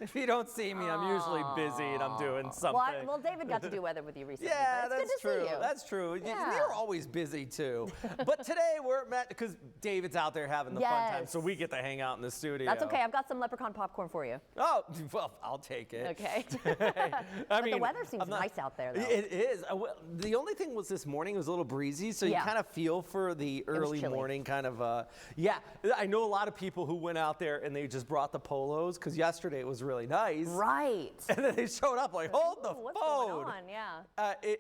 If you don't see me, I'm usually busy and I'm doing something. Well, David got to do weather with you recently. Yeah, but it's that's good to true. see you. That's true. Yeah. You're always busy too. But today we're met because David's out there having the fun time, so we get to hang out in the studio. That's okay. I've got some leprechaun popcorn for you. Oh, well, I'll take it. Okay. I mean, the weather seems nice out there, though. It is. The only thing was this morning it was a little breezy, so you kind of feel for the early morning kind of. Yeah, I know a lot of people who went out there and they just brought the polos because yesterday it was really nice. Right. And then they showed up like, hold the phone. What's going on? Yeah.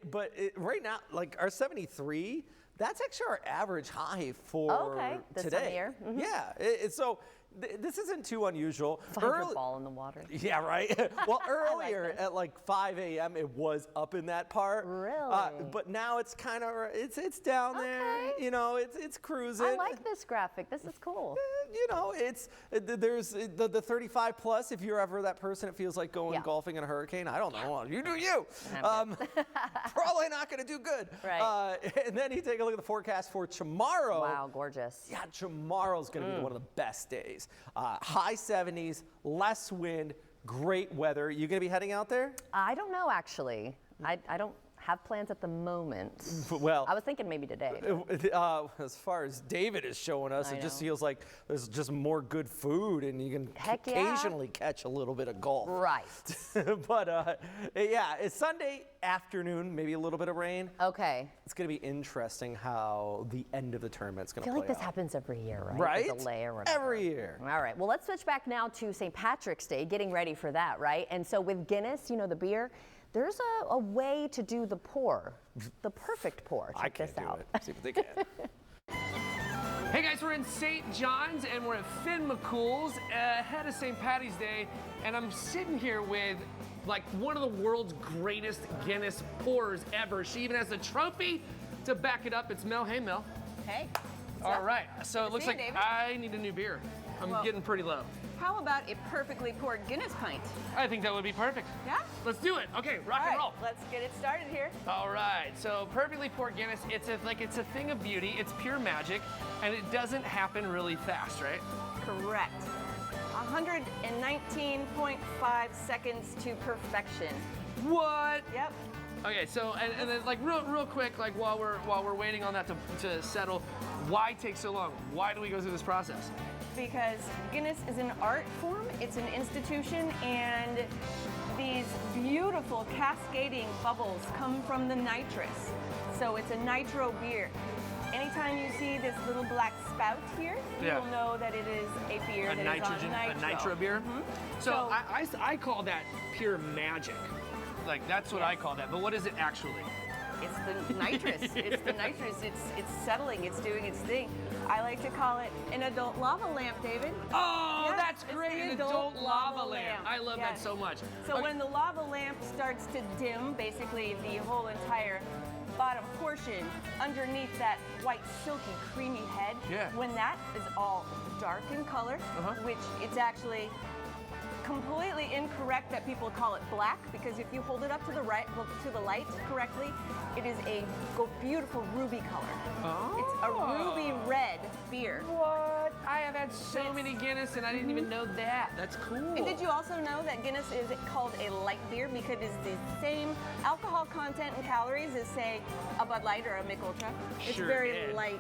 But right now, like our 73, that's actually our average high for this today. time of year. Mm-hmm. Yeah. So this isn't too unusual. Find your ball in the water. Yeah, right. Well, earlier at like 5 a.m. it was up in that part. Really? But now it's kind of it's down there. You know, it's cruising. I like this graphic. This is cool. You know, there's the 35 plus. If you're ever that person, it feels like going golfing in a hurricane. I don't know. You do you. Probably not going to do good. Right. And then you take a look at the forecast for tomorrow. Wow, gorgeous. Yeah, tomorrow's going to be one of the best days. High 70s, less wind, great weather. You going to be heading out there? I don't know, actually. I don't have plans at the moment. Well, I was thinking maybe today. As far as David is showing us, it just feels like there's just more good food and you can occasionally catch a little bit of golf. Right. But yeah, it's Sunday afternoon, maybe a little bit of rain. Okay. It's going to be interesting how the end of the tournament's going to play I feel like this out. happens every year, right? Right? A delay or whatever. Every year. All right. Well, let's switch back now to St. Patrick's Day, getting ready for that, right? And so with Guinness, you know, the beer, there's a way to do the pour, the perfect pour. Check this out. See what they can. Hey guys, we're in St. John's and we're at Finn McCool's ahead of St. Patty's Day, and I'm sitting here with like one of the world's greatest Guinness pourers ever. She even has a trophy to back it up. It's Mel. Hey, Mel. Hey. All right, so it looks like David. I need a new beer. I'm getting pretty low. How about a perfectly poured Guinness pint? I think that would be perfect. Yeah? Let's do it. Okay, rock and roll. Let's get it started here. All right, so perfectly poured Guinness, it's a thing of beauty. It's pure magic, and it doesn't happen really fast, right? Correct. 119.5 seconds to perfection. What? Yep. Okay, so and then like real quick, like while we're waiting on that to settle, why take so long? Why do we go through this process? Because Guinness is an art form, it's an institution, and these beautiful cascading bubbles come from the nitrous. So it's a nitro beer. Any anytime you see this little black spout here, Yeah. you'll know that it is a beer A that nitrogen, is on nitro. a nitro beer. So I call that pure magic. Like that's what I call that. But what is it actually? It's the nitrous. It's the nitrous. It's settling. It's doing its thing. I like to call it an adult lava lamp, David. Oh, Yes, that's it's great. the An adult lava lamp. I love that so much. So Okay. when the lava lamp starts to dim, basically the whole entire bottom portion underneath that white, silky, creamy head, Yeah. when that is all dark in color, which it's actually completely incorrect that people call it black, because if you hold it up to the right, to the light correctly, it is a beautiful ruby color. It's a ruby red beer. What? I have had so many Guinness and I didn't even know that. That's cool. And did you also know that Guinness is called a light beer because it's the same alcohol content and calories as, say, a Bud Light or a Mick Ultra? It's Sure very is. light.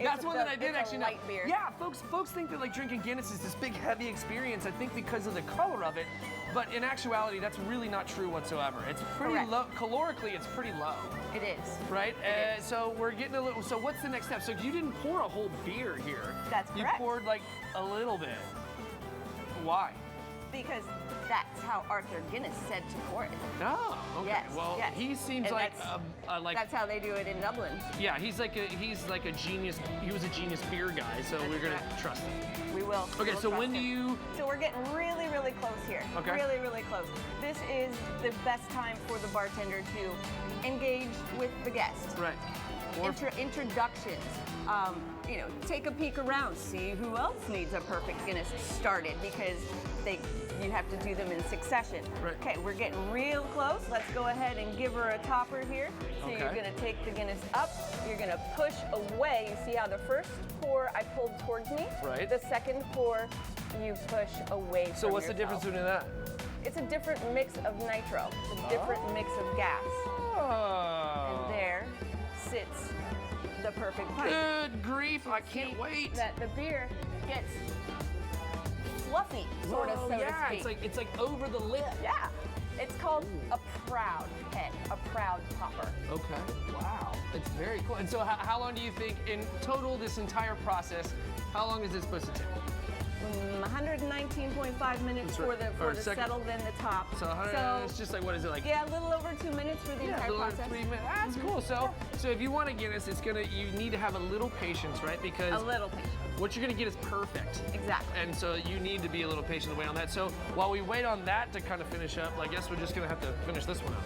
That's one that I did it's actually a know. light beer. Yeah, folks think that like drinking Guinness is this big heavy experience. I think because of the color of it, but in actuality, that's really not true whatsoever. It's pretty Correct. low. Calorically, it's pretty low. It is. Right? So we're getting a little. So what's the next step? So you didn't pour a whole beer here. That's You correct. poured like a little bit. Why? Because that's how Arthur Guinness said to pour it. Oh, okay. Yes, Well, yes. he seems And like that's- that's how they do it in Dublin. Yeah, he's like a genius. He was a genius beer guy, so we're gonna trust him. We will. Okay, We'll so trust when do him. you? So we're getting really, really close here. Okay. Really, really close. This is the best time for the bartender to engage with the guest. Right. Introductions. Take a peek around, see who else needs a perfect Guinness started, because you have to do them in succession. Right. Okay, we're getting real close. Let's go ahead and give her a topper here. So you're Okay. gonna take the Guinness up. You're gonna push away. You see how the first pour I pulled towards me? Right. The second pour you push away So from what's the difference yourself. between that? It's a different mix of nitro. It's a different mix of gas. Oh. And there sits the perfect pint. Good grief! I can't wait. That the beer gets fluffy, sort of, Whoa, so yeah, to speak. it's like over the lip. Yeah. It's called a proud head, a proud popper. Okay. Wow. It's very cool. And so how long do you think in total this entire process? How long is this supposed to take? 119.5 minutes That's right. for Or the second- settled in the top. So, it's just like, what is it like? Yeah, a little over 2 minutes for the Yeah, a entire little over process. 3 minutes. That's cool. So if you want to Guinness, you need to have a little patience, right? Because A little patience. what you're gonna get is perfect. Exactly. And so you need to be a little patient to wait on that. So while we wait on that to kind of finish up, I guess we're just gonna have to finish this one up.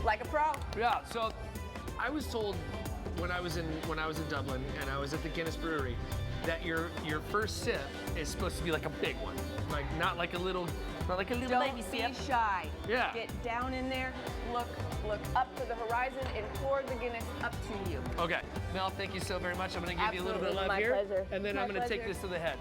Like a pro. Yeah. So I was told when I was in Dublin and I was at the Guinness Brewery that your first sip is supposed to be like a big one, like not like a little baby Don't be sip. shy. Yeah. Get down in there, look up to the horizon, and pour the Guinness up to you. Okay, Mel, thank you so very much. I'm gonna give you a little bit of love My here, pleasure. and then My I'm gonna take pleasure. this to the head.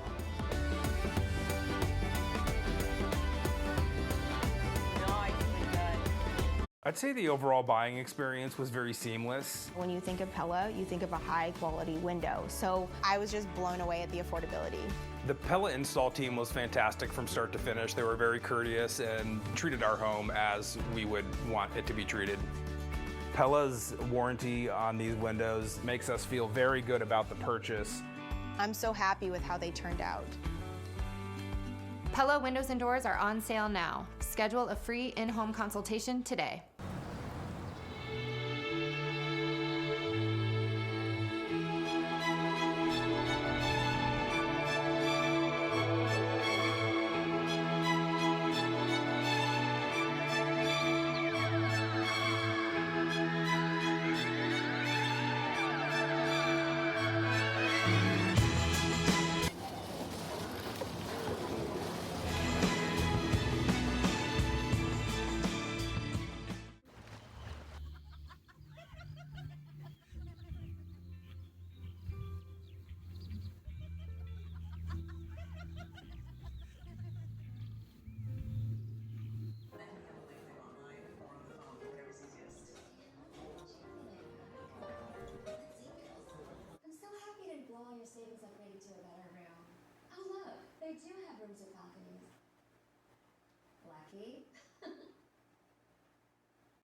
I'd say the overall buying experience was very seamless. When you think of Pella, you think of a high quality window. So I was just blown away at the affordability. The Pella install team was fantastic from start to finish. They were very courteous and treated our home as we would want it to be treated. Pella's warranty on these windows makes us feel very good about the purchase. I'm so happy with how they turned out. Pella windows and doors are on sale now. Schedule a free in-home consultation today. I'm so happy to blow all your savings upgraded to a better room. Oh look, they do have rooms with balconies. Blackie?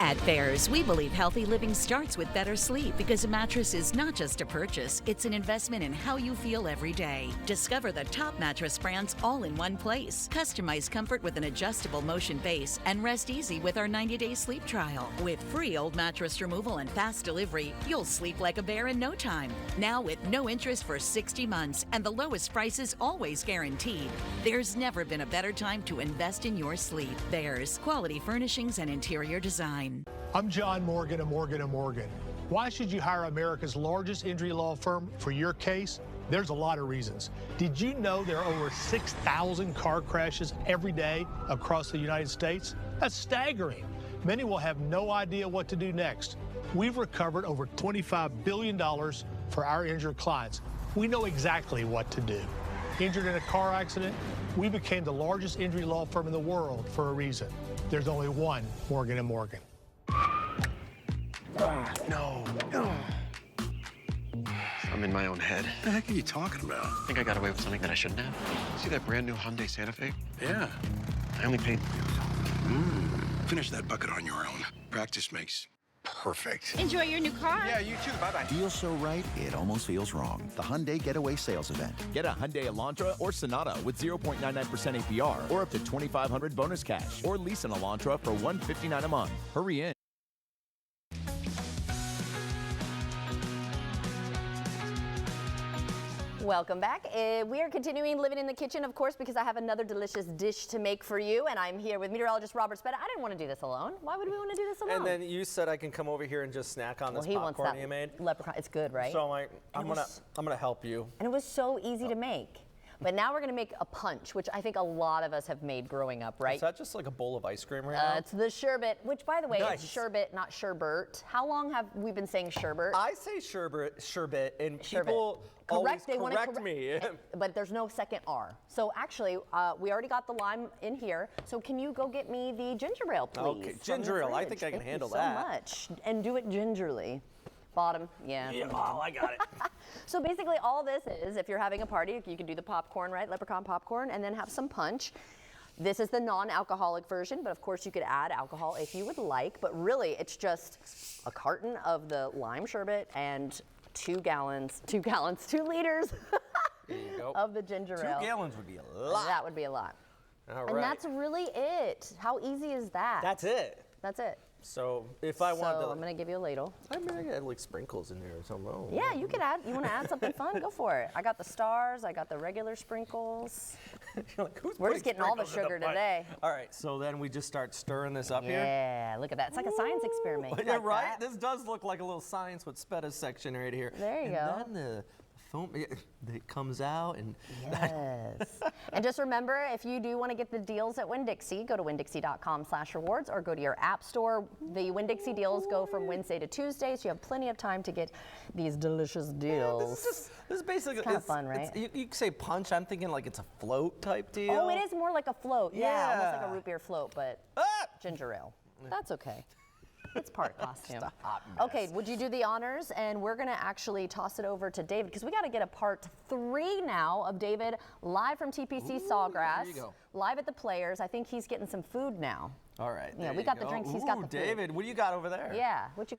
At Bears, we believe healthy living starts with better sleep because a mattress is not just a purchase, it's an investment in how you feel every day. Discover the top mattress brands all in one place. Customize comfort with an adjustable motion base and rest easy with our 90-day sleep trial. With free old mattress removal and fast delivery, you'll sleep like a bear in no time. Now with no interest for 60 months and the lowest prices always guaranteed. There's never been a better time to invest in your sleep. Bears, quality furnishings and interior design. I'm John Morgan of Morgan & Morgan. Why should you hire America's largest injury law firm for your case? There's a lot of reasons. Did you know there are over 6,000 car crashes every day across the United States? That's staggering. Many will have no idea what to do next. We've recovered over $25 billion for our injured clients. We know exactly what to do. Injured in a car accident? We became the largest injury law firm in the world for a reason. There's only one Morgan & Morgan. No. I'm in my own head. What the heck are you talking about? I think I got away with something that I shouldn't have. See that brand new Hyundai Santa Fe? Yeah. I only paid. Finish that bucket on your own. Practice makes perfect. Enjoy your new car. Yeah, you too. Bye-bye. Deal so right, it almost feels wrong. The Hyundai Getaway Sales Event. Get a Hyundai Elantra or Sonata with 0.99% APR or up to $2,500 bonus cash. Or lease an Elantra for $159 a month. Hurry in. Welcome back. We are continuing living in the kitchen, of course, because I have another delicious dish to make for you, and I'm here with meteorologist Robert Speta. I didn't want to do this alone. Why would we want to do this alone? And then you said I can come over here and just snack on this popcorn you made. Leprechaun. It's good, right? So I'm gonna help you. And it was so easy to make. But now we're gonna make a punch, which I think a lot of us have made growing up, right? Is that just like a bowl of ice cream right now? It's the sherbet, which, by the way, Nice. it's sherbet, not sherbert. How long have we been saying sherbet? I say sherbet, and Sherbet. people always They want to correct me. But there's no second R. So actually, we already got the lime in here. So can you go get me the ginger ale, please? Okay, ginger ale. I think I can handle that. Thank you so much. And do it gingerly. Bottom, yeah. Oh, I got it. So basically all this is, if you're having a party, you can do the popcorn, right? Leprechaun popcorn, and then have some punch. This is the non-alcoholic version, but of course you could add alcohol if you would like. But really, it's just a carton of the lime sherbet and 2 liters There you go. of the ginger ale. 2 gallons would be a lot. That would be a lot. All And right. that's really it. How easy is that? That's it. That's it. So if I wanted to, I'm gonna give you a ladle. I mean, I could add like sprinkles in there or something. Oh, Yeah, you could add. You want to add something fun? Go for it. I got the stars. I got the regular sprinkles. Like, who's We're just putting getting all the sprinkles in sugar punch? today. All right, so then we just start stirring this up here. Yeah, look at that. It's like a science experiment. You Yeah, like right? that? This does look like a little science with Speta's section right here. There you go. And then the foam, it comes out and... Yes. And just remember, if you do want to get the deals at Winn-Dixie, go to windixie.com/rewards or go to your app store. The Winn-Dixie deals go from Wednesday to Tuesday, so you have plenty of time to get these delicious deals. This is basically... It's kind of fun, right? You say punch, I'm thinking like it's a float type deal. Oh, it is more like a float. Yeah, almost like Yeah. a root beer float, but ginger ale. That's okay. It's part costume. Just a hot mess. Okay, would you do the honors? And we're going to actually toss it over to David because we got to get a part 3 now of David live from TPC Sawgrass. there you go. Live at the Players. I think he's getting some food now. All right. Yeah, there we you got the go. drinks. He's got Ooh, the food. David, what do you got over there? Yeah. What you?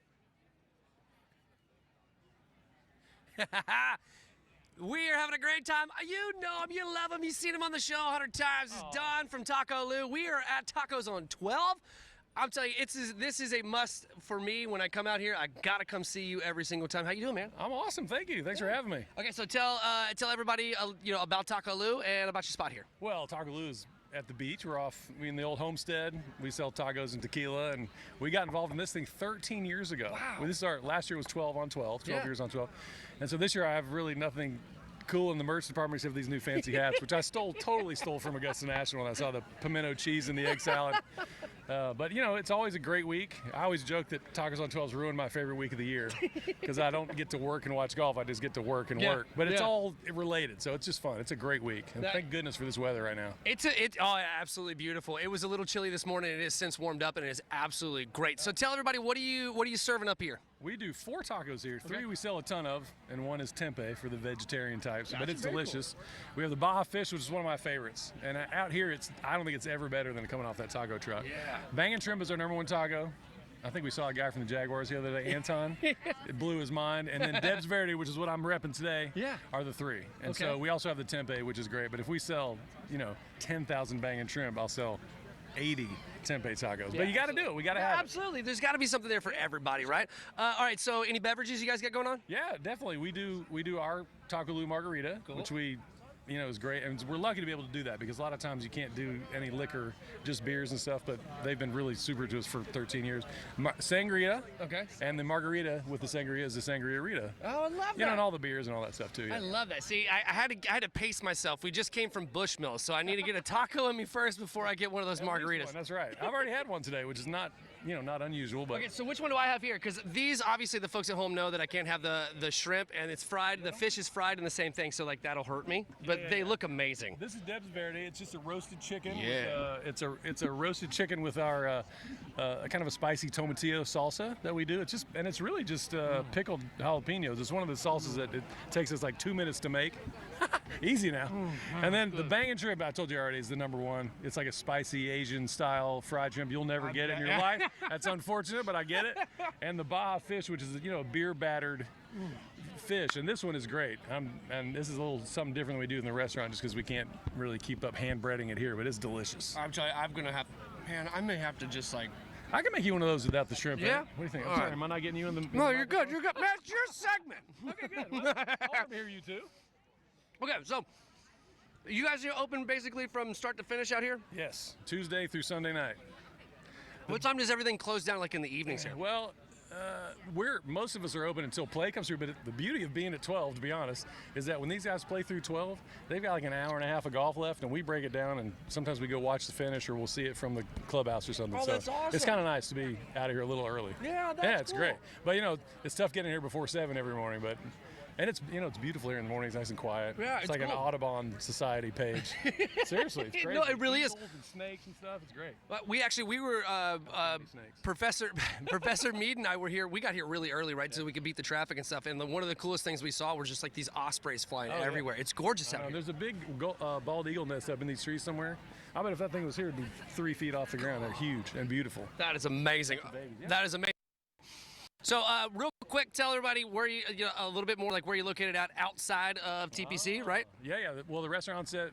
We are having a great time. You know him, you love him, you've seen him on the show 100 times. It's Don from Taco Lou. We are at Tacos on 12. I'm telling you, this is a must for me when I come out here. I gotta come see you every single time. How you doing, man? I'm awesome, thank you. Thanks for having me. Okay, so tell everybody about Taco Lou and about your spot here. Well, Taco Lou is at the beach. We're in the old homestead. We sell tacos and tequila, and we got involved in this thing 13 years ago. Wow. Last year was 12 on 12, 12 Yeah. years on 12. And so this year I have really nothing cool in the merch department except these new fancy hats, which I totally stole from Augusta National when I saw the pimento cheese and the egg salad. But you know, it's always a great week. I always joke that Tacos on 12's ruined my favorite week of the year because I don't get to work and watch golf. I just get to work and work. But it's all related, so it's just fun. It's a great week, and thank goodness for this weather right now. It's absolutely beautiful. It was a little chilly this morning. It has since warmed up, and it is absolutely great. So tell everybody, what are you serving up here? We do 4 tacos here. 3 we sell a ton of, and 1 is tempeh for the vegetarian types. But it's delicious. Cool. We have the Baja Fish, which is one of my favorites. And out here, I don't think it's ever better than coming off that taco truck. Yeah. Bangin' Shrimp is our #1 taco. I think we saw a guy from the Jaguars the other day, Anton. It blew his mind. And then Debs Verde, which is what I'm repping today, are the 3. And so we also have the tempeh, which is great. But if we sell, 10,000 bangin' shrimp, I'll sell 80 tempeh tacos. But you got to do it. We got to have it. Absolutely. There's got to be something there for everybody, right? All right. So any beverages you guys got going on? Yeah, definitely. We do our Taco Margarita, which we is great, and we're lucky to be able to do that because a lot of times you can't do any liquor, just beers and stuff, but they've been really super to us for 13 years. Sangria, and the margarita with the sangria is the Sangria Rita. Oh, I love that. And all the beers and all that stuff too. Yeah. I love that. See, I had to pace myself. We just came from Bushmill, so I need to get a taco in me first before I get one of those margaritas. That's right. I've already had one today, which is not not unusual. But okay, so which one do I have here? Because these, obviously, the folks at home know that I can't have the shrimp, and it's fried. The fish is fried in the same thing, so like that'll hurt me. But they look amazing. This is Debs Verde. It's just a roasted chicken. Yeah. It's a roasted chicken with our kind of a spicy tomatillo salsa that we do. It's really just pickled jalapenos. It's one of the salsas that it takes us like 2 minutes to make. Easy now. And then the bangin' shrimp, I told you already, is the #1. It's like a spicy Asian style fried shrimp. You'll never get it in your life. That's unfortunate, but I get it. And the Baja fish, which is a beer battered fish, and this one is great. And this is a little something different than we do in the restaurant, just because we can't really keep up hand breading it here. But it's delicious. I'm gonna have, man. I may have to just like. I can make you one of those without the shrimp. Yeah. What do you think? I'm sorry, am I not getting you in the? No, you're good. You're good. Man, it's your segment. Okay, good. Well, I want to hear you too. Okay, so you guys are open basically from start to finish out here? Yes, Tuesday through Sunday night. What time does everything close down, like in the evenings here? Well, most of us are open until play comes through, but the beauty of being at 12, to be honest, is that when these guys play through 12, they've got like an hour and a half of golf left, and we break it down, and sometimes we go watch the finish, or we'll see it from the clubhouse or something. Oh, that's awesome. It's kind of nice to be out of here a little early. Yeah, that's it's great. But it's tough getting here before 7 every morning, but. And it's it's beautiful here in the morning. It's nice and quiet. Yeah, it's like cool. an Audubon Society page. Seriously, it's great. No, it really is. And snakes and stuff. It's great. We were Professor Mead and I were here. We got here really early, right, so we could beat the traffic and stuff. And one of the coolest things we saw were just like these ospreys flying everywhere. It's gorgeous out here. There's a big bald eagle nest up in these trees somewhere. I bet if that thing was here, it'd be 3 feet off the ground. They're huge and beautiful. That is amazing. That is amazing. So, real quick, tell everybody where a little bit more like where you're located at outside of TPC, right? Yeah. Well, the restaurant's at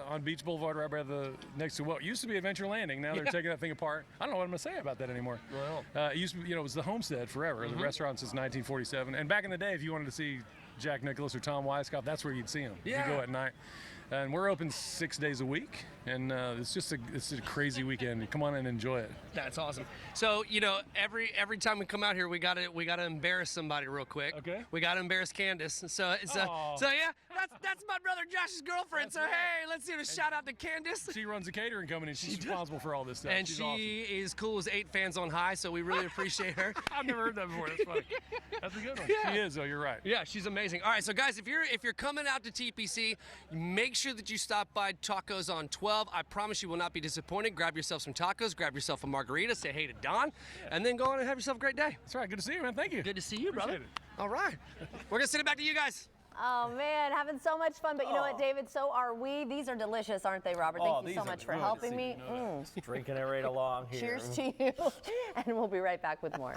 on Beach Boulevard, right by next to what used to be Adventure Landing. Now they're taking that thing apart. I don't know what I'm gonna say about that anymore. Well, it used to be, it was the Homestead forever. The restaurant since 1947. And back in the day, if you wanted to see Jack Nicklaus or Tom Weisskopf, that's where you'd see them. Yeah. You go at night. And we're open 6 days a week, and it's a crazy weekend. Come on and enjoy it. That's awesome. So every time we come out here, we gotta embarrass somebody real quick. Okay. We gotta embarrass Candace. So yeah, that's my brother Josh's girlfriend. That's hey, let's give a shout out to Candace. She runs a catering company. She's responsible for all this stuff. And she's she awesome. is cool as 8 fans on high. So we really appreciate her. I've never heard that before. That's funny. That's a good one. Yeah. She is though. You're right. Yeah, she's amazing. All right, so guys, if you're coming out to TPC, make sure that you stop by Tacos on 12. I promise you will not be disappointed. Grab yourself some tacos, grab yourself a margarita, say hey to Don, and then go on and have yourself a great day. That's right. Good to see you, man. Thank you. Good to see you, brother. Appreciate it. All right. We're going to send it back to you guys. Oh, man, having so much fun. But you know what, David? So are we. These are delicious, aren't they, Robert? Thank you so much for helping me. Drinking it right along here. Cheers to you. And we'll be right back with more.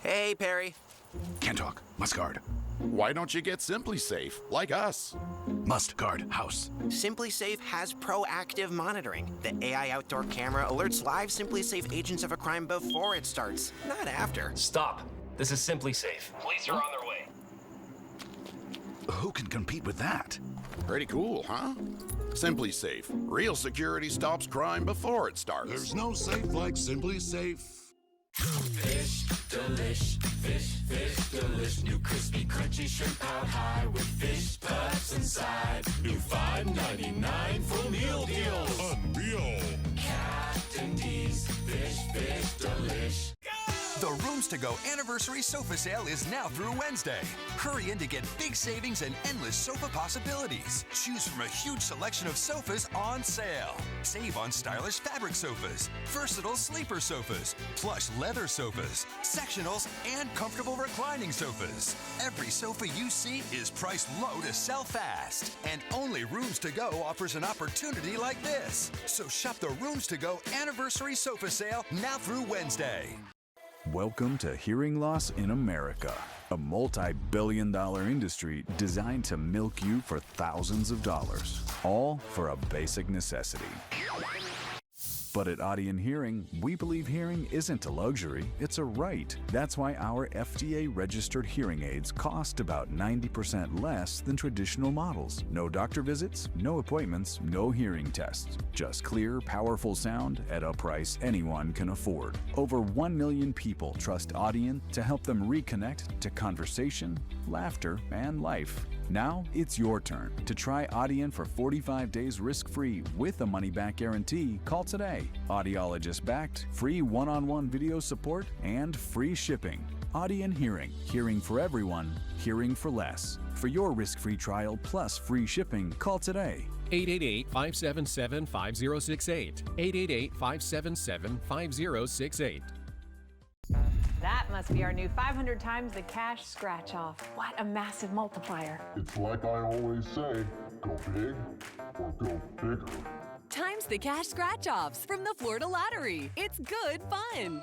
Hey, Perry. Can't talk. Must guard. Why don't you get Simply Safe, like us? Must guard house. Simply Safe has proactive monitoring. The AI outdoor camera alerts live Simply Safe agents of a crime before it starts, not after. Stop. This is Simply Safe. Police are on their way. Who can compete with that? Pretty cool, huh? Simply Safe. Real security stops crime before it starts. There's no safe like Simply Safe. Fish delish, fish delish. New crispy, crunchy shrimp out high with fish puffs inside. New $5.99 full meal deals. Unreal. Captain D's fish delish. The Rooms to Go Anniversary Sofa Sale is now through Wednesday. Hurry in to get big savings and endless sofa possibilities. Choose from a huge selection of sofas on sale. Save on stylish fabric sofas, versatile sleeper sofas, plush leather sofas, sectionals, and comfortable reclining sofas. Every sofa you see is priced low to sell fast. And only Rooms to Go offers an opportunity like this. So shop the Rooms to Go Anniversary Sofa Sale now through Wednesday. Welcome to Hearing Loss in America, a multi-billion-dollar industry designed to milk you for thousands of dollars, all for a basic necessity. But at Audien Hearing, we believe hearing isn't a luxury, it's a right. That's why our FDA-registered hearing aids cost about 90% less than traditional models. No doctor visits, no appointments, no hearing tests. Just clear, powerful sound at a price anyone can afford. Over 1 million people trust Audien to help them reconnect to conversation, laughter, and life. Now it's your turn to try Audien for 45 days risk-free with a money-back guarantee. Call today. Audiologist-backed, free one-on-one video support, and free shipping. Audien Hearing. Hearing for everyone. Hearing for less. For your risk-free trial plus free shipping, call today. 888-577-5068. 888-577-5068. That must be our new 500 times the cash scratch off. What a massive multiplier. It's like I always say, go big or go bigger. Times the cash scratch offs from the Florida Lottery. It's good fun.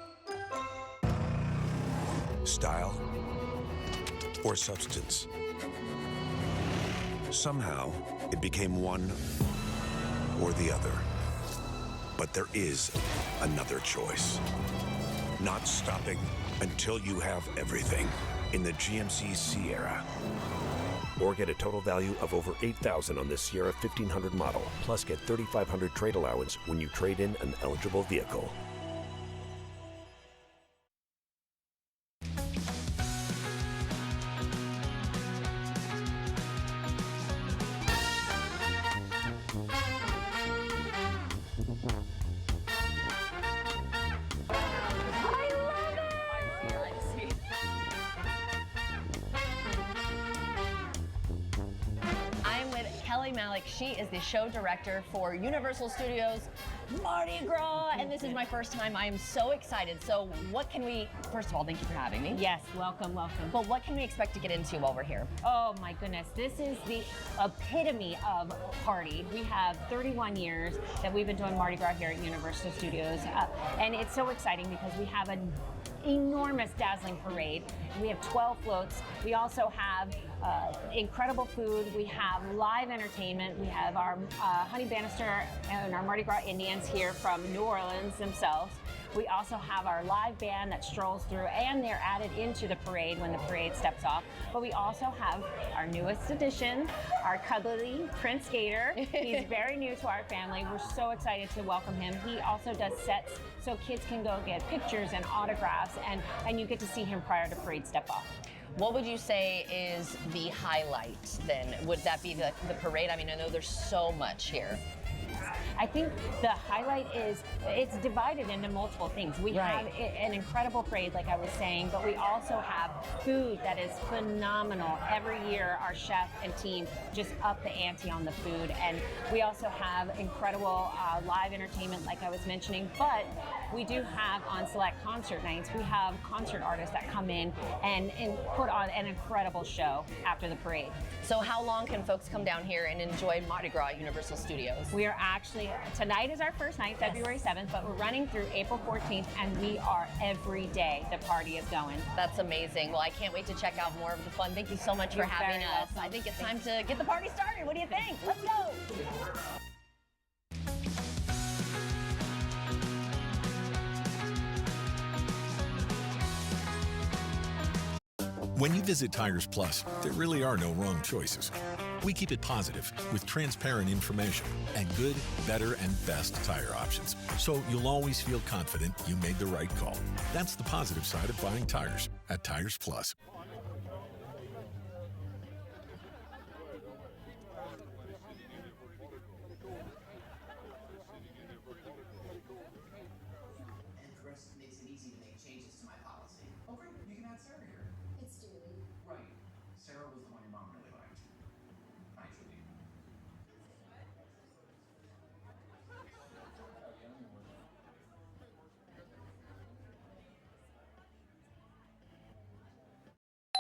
Style or substance. Somehow, it became one or the other. But there is another choice. Not stopping until you have everything in the GMC Sierra. Or get a total value of over $8,000 on this Sierra 1500 model. Plus get $3,500 trade allowance when you trade in an eligible vehicle. She is the show director for Universal Studios Mardi Gras, and this is my first time. I am so excited. So what can we, first of all, thank you for having me. Yes, welcome, welcome. But what can we expect to get into while we're here? Oh my goodness, this is the epitome of party. We have 31 years that we've been doing Mardi Gras here at Universal Studios, and it's so exciting because we have an enormous, dazzling parade. We have 12 floats. We also have incredible food. We have live entertainment. We have our Honey Bannister and our Mardi Gras Indians here from New Orleans themselves. We also have our live band that strolls through, and they're added into the parade when the parade steps off. But we also have our newest addition, our cuddly Prince Gator. He's very new to our family. We're so excited to welcome him. He also does sets so kids can go get pictures and autographs, and you get to see him prior to parade step off. What would you say is the highlight then? Would that be the parade? I mean, I know there's so much here. I think the highlight is it's divided into multiple things. We have an incredible parade, like I was saying, but we also have food that is phenomenal. Every year, our chef and team just up the ante on the food. And we also have incredible live entertainment, like I was mentioning. But we do have on select concert nights, we have concert artists that come in and put on an incredible show after the parade. So how long can folks come down here and enjoy Mardi Gras at Universal Studios? We are actually, tonight is our first night, February 7th, but we're running through April 14th, and we are every day the party is going. That's amazing. Well, I can't wait to check out more of the fun. Thank you so much for having us. I think it's time to get the party started. What do you think? Let's go. When you visit Tires Plus, there really are no wrong choices. We keep it positive with transparent information and good, better, and best tire options. So you'll always feel confident you made the right call. That's the positive side of buying tires at Tires Plus. Makes it easy to make changes to my policy.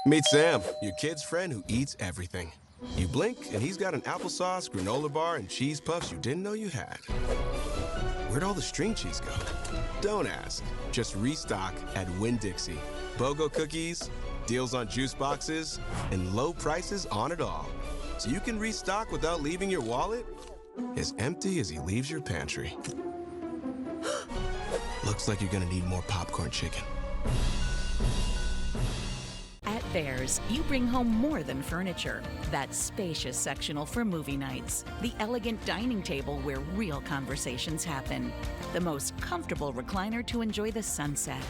Meet Sam, your kid's friend who eats everything. You blink, and he's got an applesauce, granola bar, and cheese puffs you didn't know you had. Where'd all the string cheese go? Don't ask. Just restock at Winn-Dixie. BOGO cookies, deals on juice boxes, and low prices on it all. So you can restock without leaving your wallet as empty as he leaves your pantry. Looks like you're gonna need more popcorn chicken. At Bears, you bring home more than furniture. That spacious sectional for movie nights. The elegant dining table where real conversations happen. The most comfortable recliner to enjoy the sunset.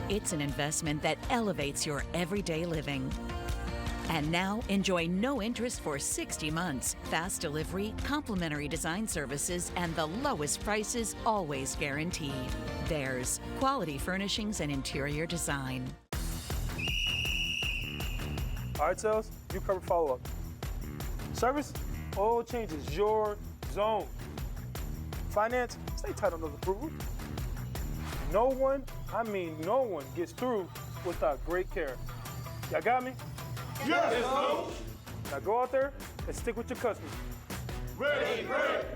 It's an investment that elevates your everyday living. And now, enjoy no interest for 60 months. Fast delivery, complimentary design services, and the lowest prices always guaranteed. Bears, quality furnishings and interior design. All right, sales, you cover follow-up. Service, oil changes, your zone. Finance, stay tight on those approvals. No one, I mean no one, gets through without great care. Y'all got me? Yes, Coach. Now go out there and stick with your customers. Ready, ready.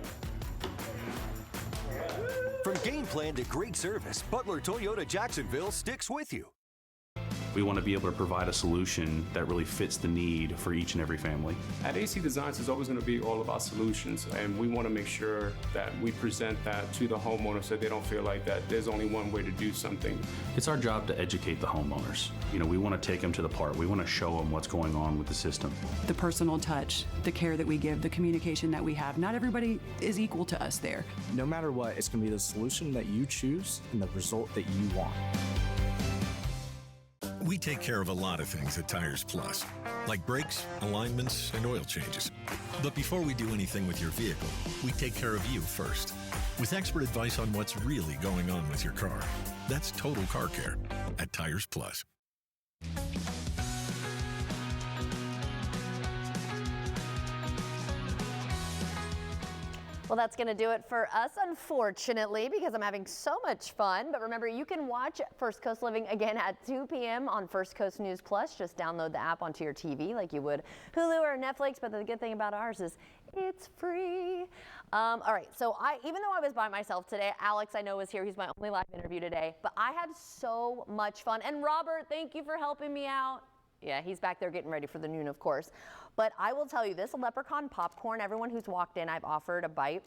From game plan to great service, Butler Toyota Jacksonville sticks with you. We want to be able to provide a solution that really fits the need for each and every family. At AC Designs, it's always going to be all about solutions, and we want to make sure that we present that to the homeowner so they don't feel like that there's only one way to do something. It's our job to educate the homeowners. You know, we want to take them to the part. We want to show them what's going on with the system. The personal touch, the care that we give, the communication that we have. Not everybody is equal to us there. No matter what, it's going to be the solution that you choose and the result that you want. We take care of a lot of things at Tires Plus, like brakes, alignments, and oil changes. But before we do anything with your vehicle, we take care of you first, with expert advice on what's really going on with your car. That's total car care at Tires Plus. Well, that's going to do it for us, unfortunately, because I'm having so much fun. But remember, you can watch First Coast Living again at 2 p.m. on First Coast News Plus. Just download the app onto your TV like you would Hulu or Netflix. But the good thing about ours is it's free. All right, so even though I was by myself today, Alex, I know, was here. He's my only live interview today. But I had so much fun. And Robert, thank you for helping me out. Yeah, he's back there getting ready for the noon, of course. But I will tell you, this Leprechaun popcorn, everyone who's walked in, I've offered a bite,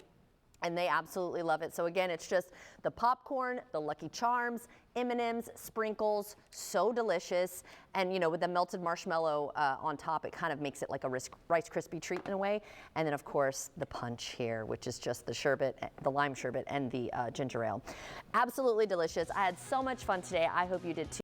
and they absolutely love it. So again, it's just the popcorn, the Lucky Charms, M&Ms, sprinkles, so delicious. And, you know, with the melted marshmallow on top, it kind of makes it like a Rice Krispie treat in a way. And then, of course, the punch here, which is just the sherbet, the lime sherbet, and the ginger ale. Absolutely delicious. I had so much fun today. I hope you did too.